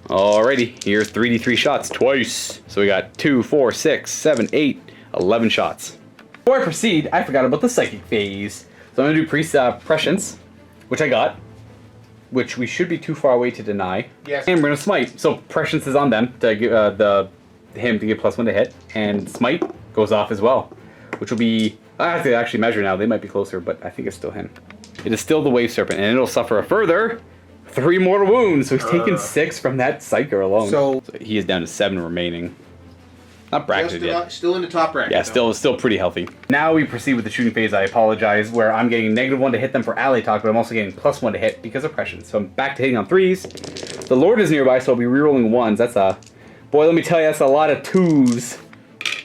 Alrighty, here's 3d3 shots twice. So we got 2, 4, 6, 7, 8, 11 shots. Before I proceed, I forgot about the Psychic phase. So I'm going to do Prescience, which I got. Which we should be too far away to deny. Yes. And we're going to Smite. So Prescience is on them to give him to get +1 to hit. And Smite goes off as well. Which will be... I have to actually measure now. They might be closer, but I think it's still him. It is still the Wave Serpent, and it'll suffer a further 3 mortal wounds. So he's taken 6 from that Psyker alone. So he is down to 7 remaining. Not bracketed yet. Still in the top bracket. Yeah, still pretty healthy. Now we proceed with the shooting phase. I apologize, where I'm getting -1 to hit them for ally talk, but I'm also getting +1 to hit because of Prescience. So I'm back to hitting on 3s. The Lord is nearby, so I'll be rerolling 1s. That's a... Boy, let me tell you, that's a lot of 2s.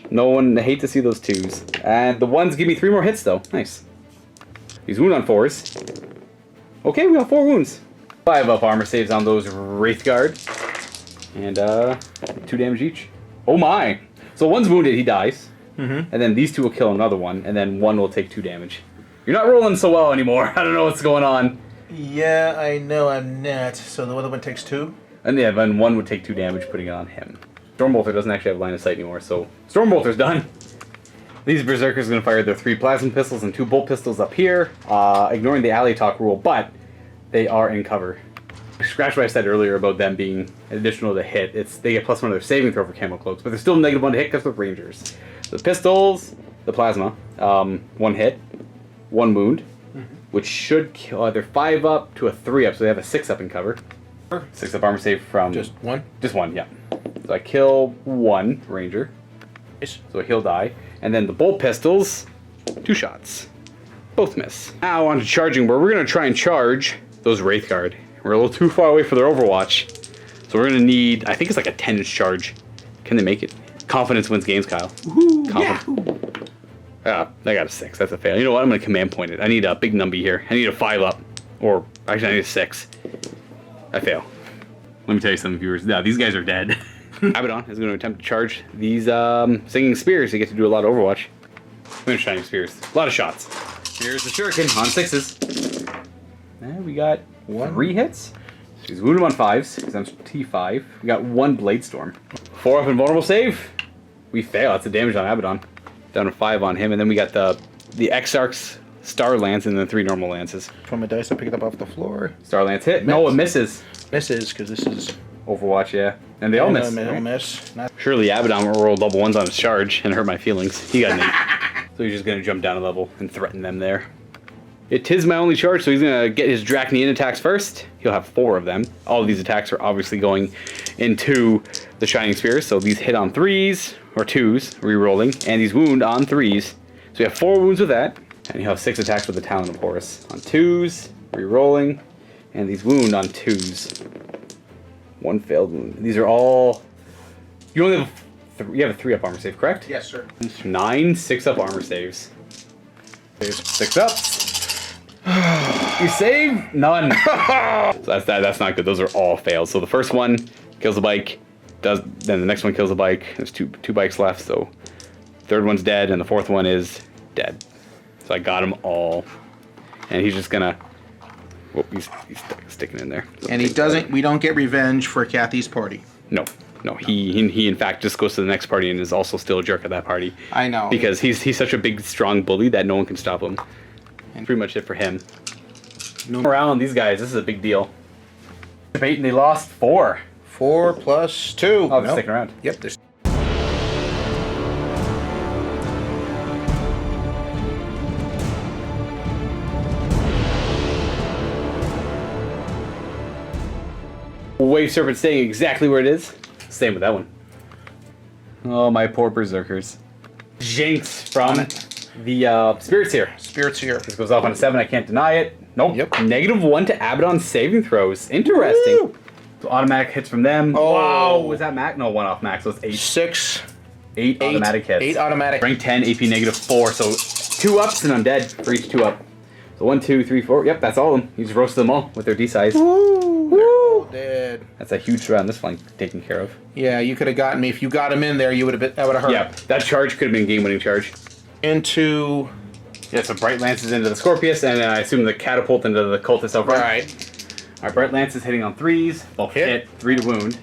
No one, I hate to see those 2s. And the 1s give me 3 more hits, though. Nice. These wound on 4s. Okay, we got 4 wounds. 5 up armor saves on those Wraith Guard. And 2 damage each. Oh my! So 1's wounded, he dies. And then these 2 will kill another one, and then 1 will take 2 damage. You're not rolling so well anymore. I don't know what's going on. Yeah, I know I'm not. So the other one takes 2? And yeah, then 1 would take 2 damage putting it on him. Stormbolter doesn't actually have line of sight anymore, so Stormbolter's done. These Berserkers are going to fire their 3 Plasma Pistols and 2 Bolt Pistols up here, ignoring the ally talk rule, but they are in cover. Scratch what I said earlier about them being additional to hit. They get +1 to their saving throw for Camo Cloaks, but they're still -1 to hit because they're Rangers. The Pistols, the Plasma, 1 hit, 1 wound, which should kill either 5 up to a 3 up, so they have a 6 up in cover. 6 up armor save from... Just 1? Just 1, yeah. So I kill 1 Ranger. So he'll die. And then the Bolt Pistols, 2 shots. Both miss. Now on to charging, where we're going to try and charge those Wraith Guard. We're a little too far away for their Overwatch. So we're going to need, I think it's like a 10-inch charge. Can they make it? Confidence wins games, Kyle. Woohoo! Confidence. Yeah. I got a 6. That's a fail. You know what? I'm going to command point it. I need a big number here. I need a 5 up. Or, actually, I need a 6. I fail. Let me tell you something, viewers. Yeah, these guys are dead. Abaddon is going to attempt to charge these Singing Spears. They get to do a lot of Overwatch. I'm going to Shining Spears. A lot of shots. Here's the Shuriken on 6s. And we got 3 hits. So he's wounded on 5s, because I'm T5. We got 1 Blade Storm. 4 up invulnerable save. We fail. That's the damage on Abaddon. Down to 5 on him. And then we got the Exarch's Star Lance and then 3 normal lances. From a dice I picked up off the floor. Star Lance hit. No, it misses. Misses, because this is... Overwatch, yeah. And they all miss. They all right? miss. Surely Abaddon will roll double 1s on his charge and hurt my feelings. He got an 8. So he's just going to jump down a level and threaten them there. It is my only charge, so he's going to get his Draconian attacks first. He'll have 4 of them. All of these attacks are obviously going into the Shining Spears, so these hit on 3s, or 2s, re-rolling, and these wound on 3s. So we have 4 wounds with that. And you have 6 attacks with the Talon of Horus. On 2s, re-rolling, and these wound on 2s. 1 failed wound. These are all... You only have you have a 3-up armor save, correct? Yes, sir. 9 6-up armor saves. 6 ups. You save? None. So that's not good. Those are all fails. So the first one kills the bike. Then the next one kills the bike. There's two bikes left. So third one's dead, and the fourth one is dead. So I got them all, and he's just gonna. Whoop, he's sticking in there. And he doesn't. We don't get revenge for Kathy's party. No. He in fact just goes to the next party and is also still a jerk at that party. I know. Because he's such a big, strong bully that no one can stop him. And pretty much it for him. No around these guys. This is a big deal. Debate and they lost 4. 4 plus 2. Oh, they're sticking around. Yep. There's. Wave Serpent staying exactly where it is. Same with that one. Oh, my poor berserkers. Jinx from the Spirits here. Spirits here. This goes off on a 7. I can't deny it. Nope. Yep. -1 to Abaddon saving throws. Interesting. Woo! So automatic hits from them. Oh. Wow. Was that max? No, 1 off max. So it's 8. 6. 8 automatic hits. 8 automatic. Rank 10, AP -4. So 2 ups and I'm dead for each 2 up. So 1, 2, 3, 4. Yep, that's all of them. You just roasted them all with their D size. Woo! Dead. That's a huge threat on this flank taken care of. Yeah, you could have gotten me if you got him in there. You would have been. That would have hurt. Yeah, that charge could have been a game-winning charge. Into. Yeah, so Bright Lances into the Scorpius, and then I assume the catapult into the Cultist out front. Right. Alright, Bright Lances hitting on 3s. Both hit. 3 to wound.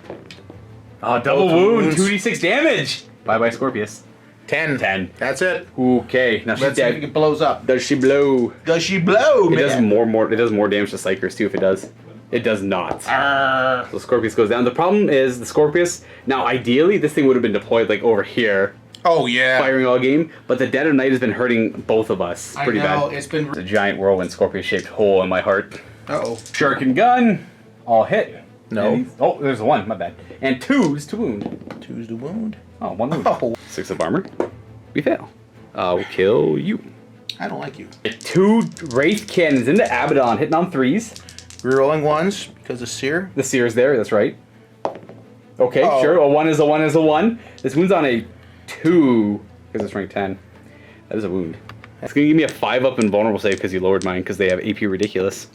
Oh, Both double wound. wounds. 2d6 damage. Bye-bye, Scorpius. 10. 10. That's it. Okay, now she's Let's see if dead. it blows up. Does she blow? Does she blow, It man? does more. It does more damage to Psychers too if it does. It does not. So Scorpius goes down. The problem is the Scorpius. Now, ideally, this thing would have been deployed like over here, Oh yeah. firing all game. But the Dead of Night has been hurting both of us pretty I know. bad. It's been. It's a giant whirlwind Scorpius-shaped hole in my heart. Uh-oh. Shark and gun, all hit. No. And oh, there's a 1. My bad. And 2s to wound. 2's the wound. Oh, 1 wound. Oh. 6 of armor. We fail. We'll kill you. I don't like you. 2 Wraith Cannons into Abaddon, hitting on 3s. Rerolling 1s because of Seer. The Seer's there, that's right. Okay, Uh-oh. sure. A 1 is a 1 is a 1. This wound's on a 2 because it's rank 10. That is a wound. It's going to give me a 5-up invulnerable save because you lowered mine because they have AP ridiculous.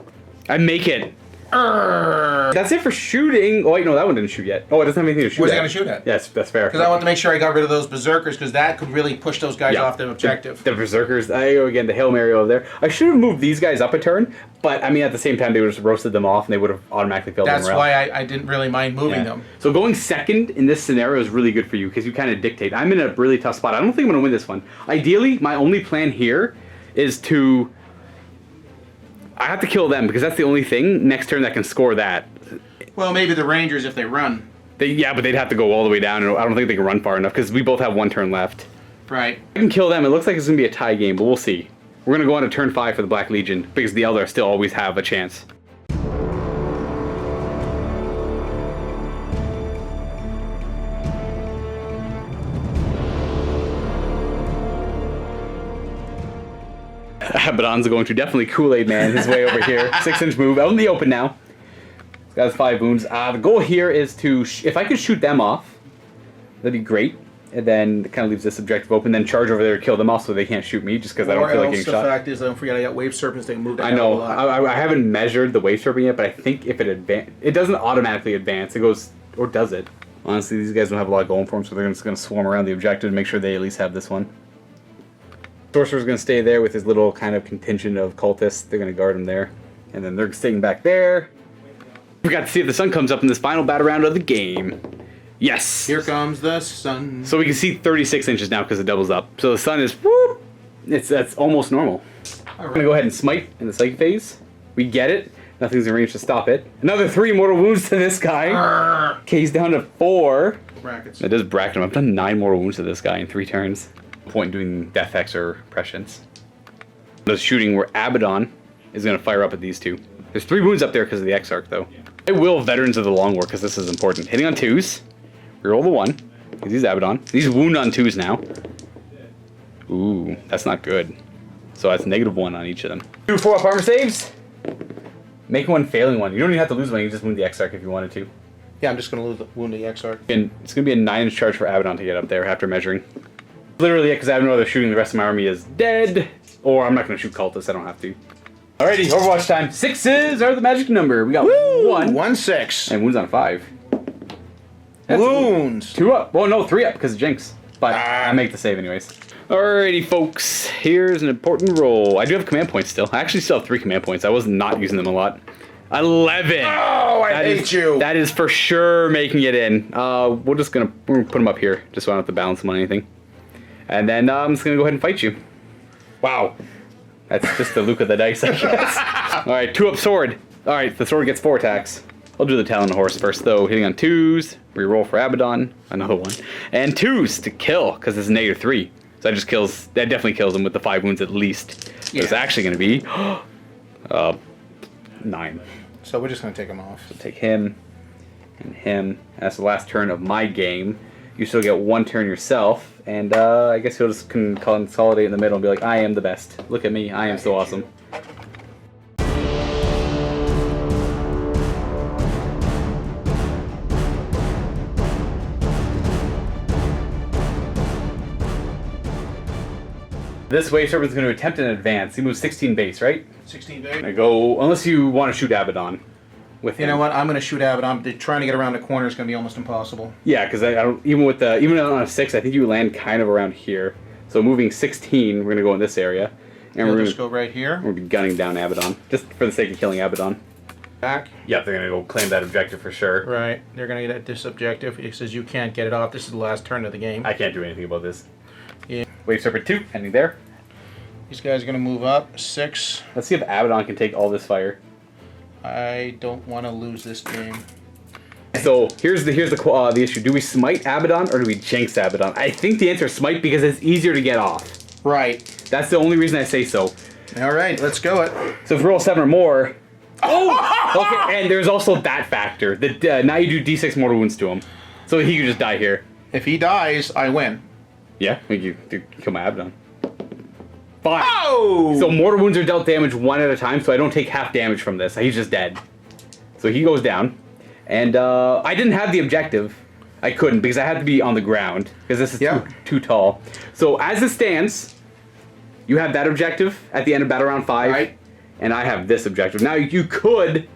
I make it. That's it for shooting. Oh, wait, no, that one didn't shoot yet. Oh, it doesn't have anything to shoot Where's at. it going to shoot at? Yes, that's fair. Because I want to make sure I got rid of those Berserkers because that could really push those guys off their objective. The Berserkers, again, the Hail Mary over there. I should have moved these guys up a turn, but I mean, at the same time, they would have just roasted them off and they would have automatically failed That's them why I didn't really mind moving them. So going second in this scenario is really good for you because you kind of dictate. I'm in a really tough spot. I don't think I'm going to win this one. Ideally, my only plan here is to... I have to kill them because that's the only thing next turn that can score that. Well, maybe the Rangers if they run. Yeah, but they'd have to go all the way down, and I don't think they can run far enough because we both have 1 turn left. Right. I can kill them. It looks like it's going to be a tie game, but we'll see. We're going to go on to turn 5 for the Black Legion because the Eldar still always have a chance. Abaddon's going to definitely Kool-Aid Man his way over here. 6-inch move out in the open now. This guy's 5 wounds. The goal here is to, if I could shoot them off, that'd be great. And then it kind of leaves this objective open. Then charge over there, kill them off, so they can't shoot me just because I don't feel like getting shot. The fact is, don't forget I got Wave Serpents. They can move that. I know. A lot. I haven't measured the Wave Serpent yet, but I think if it doesn't automatically advance. It goes, or does it? Honestly, these guys don't have a lot going for them, so they're just going to swarm around the objective to make sure they at least have this one. Sorcerer's going to stay there with his little kind of contingent of cultists. They're going to guard him there. And then they're staying back there. We got to see if the sun comes up in this final battle round of the game. Yes! Here comes the sun. So we can see 36 inches now because it doubles up. So the sun is, whoop! That's almost normal. We're going to go ahead and smite in the psychic phase. We get it. Nothing's in range to stop it. Another 3 mortal wounds to this guy. Okay, he's down to 4. Brackets. It does bracket him. I've done 9 mortal wounds to this guy in 3 turns. Point in doing death X or prescience. The shooting where Abaddon is going to fire up at these 2. There's 3 wounds up there because of the X-Arc though. I will Veterans of the Long War because this is important. Hitting on 2s. Reroll the 1. Because he's Abaddon. He's wound on 2s now. Ooh, that's not good. So that's -1 on each of them. 2 4-up armor saves. Make one failing one. You don't even have to lose one. You can just wound the Exarch if you wanted to. Yeah, I'm just going to wound the Exarch. And it's going to be a 9-inch charge for Abaddon to get up there after measuring. Literally, because I have no other shooting. The rest of my army is dead. Or I'm not going to shoot cultists. I don't have to. Alrighty, Overwatch time. 6s are the magic number. We got 1. 6. And wounds on 5. That's wounds. 2 up. Well, no, 3 up because of Jinx. But I make the save anyways. Alrighty, folks. Here's an important roll. I do have command points still. I actually still have 3 command points. I was not using them a lot. 11. Oh, I hate you. That is for sure making it in. We're gonna put them up here just so I don't have to balance them on anything. And then I'm just gonna go ahead and fight you. Wow. That's just the Luka the dice, I guess. Alright, 2-up sword. Alright, the sword gets 4 attacks. I'll do the Talon Horse first, though. Hitting on 2s. Reroll for Abaddon. Another 1. And 2s to kill, because it's -3. So that definitely kills him with the 5 wounds at least. Yeah. It's actually going to be 9. So we're just going to take him off. So take him and him. That's the last turn of my game. You still get 1 turn yourself. And I guess he'll just consolidate in the middle and be like, I am the best. Look at me. I am so awesome. This Wave Serpent's going to attempt an advance. He moves 16 base, right? 16 base. I go, unless you want to shoot Abaddon with him. You know what? I'm going to shoot Abaddon. Trying to get around the corner is going to be almost impossible. Yeah, because I don't, even on a 6, I think you land kind of around here. So moving 16, we're going to go in this area. And we're going to go right here. We'll be gunning down Abaddon, just for the sake of killing Abaddon. Back. Yep, they're going to go claim that objective for sure. Right. They're going to get at this objective. It says you can't get it off. This is the last turn of the game. I can't do anything about this. Yeah. Wave Serpent 2, ending there. These guys are going to move up. 6. Let's see if Abaddon can take all this fire. I don't want to lose this game. So here's the issue. Do we smite Abaddon or do we jinx Abaddon? I think the answer is smite because it's easier to get off. Right. That's the only reason I say so. All right, let's go it. So if we roll 7 or more... Oh! Okay, and there's also that factor. That now you do D6 mortal wounds to him. So he could just die here. If he dies, I win. Yeah, you kill my Abaddon. 5. Oh! So mortal wounds are dealt damage 1 at a time, so I don't take half damage from this. He's just dead. So he goes down. And I didn't have the objective. I couldn't because I had to be on the ground because this is too tall. So as it stands, you have that objective at the end of battle round 5. Right. And I have this objective. Now you could,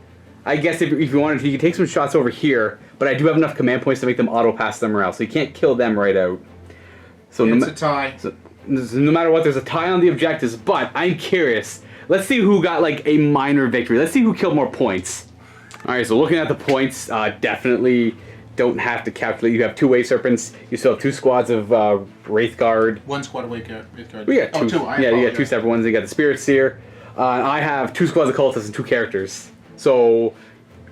I guess if you wanted to, you could take some shots over here, but I do have enough command points to make them auto pass somewhere else. So you can't kill them right out. So it's a tie. So no matter what, there's a tie on the objectives, but I'm curious. Let's see who got like a minor victory. Let's see who killed more points. Alright, so looking at the points, definitely don't have to calculate. You have 2 Wave Serpents. You still have 2 squads of Wraithguard. 1 squad of Wraithguard. We got 2. You got 2 separate ones. You got the Spirit Seer. I have 2 squads of Cultists and 2 characters. So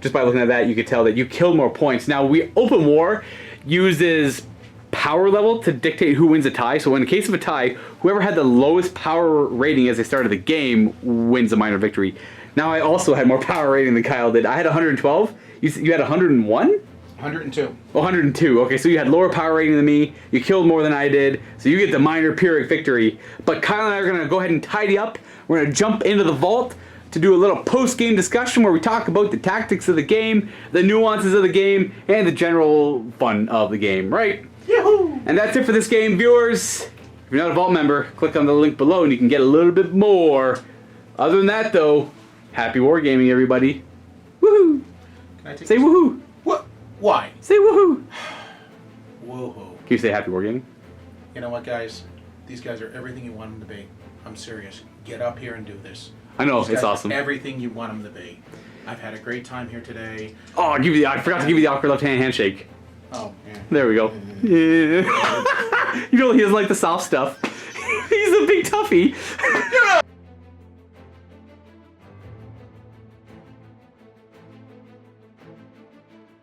just by looking at that, you could tell that you killed more points. Now, Open War uses power level to dictate who wins a tie. So in the case of a tie, whoever had the lowest power rating as they started the game wins a minor victory. Now I also had more power rating than Kyle did. I had 112. You had 101? 102. 102. Okay, so you had lower power rating than me. You killed more than I did. So you get the minor Pyrrhic victory. But Kyle and I are going to go ahead and tidy up. We're going to jump into the vault to do a little post-game discussion where we talk about the tactics of the game, the nuances of the game, and the general fun of the game, right? Yahoo! And that's it for this game, viewers. If you're not a Vault member, click on the link below and you can get a little bit more. Other than that, though, happy wargaming, everybody. Woohoo! Say woohoo! What? Why? Say woohoo! Woohoo. Can you say happy wargaming? You know what, guys? These guys are everything you want them to be. I'm serious. Get up here and do this. I know, These it's awesome. Everything you want them to be. I've had a great time here today. Oh, I forgot to give you the awkward left-hand handshake. Oh, yeah. There we go. Yeah. You know, he doesn't like the soft stuff. He's a big toughie.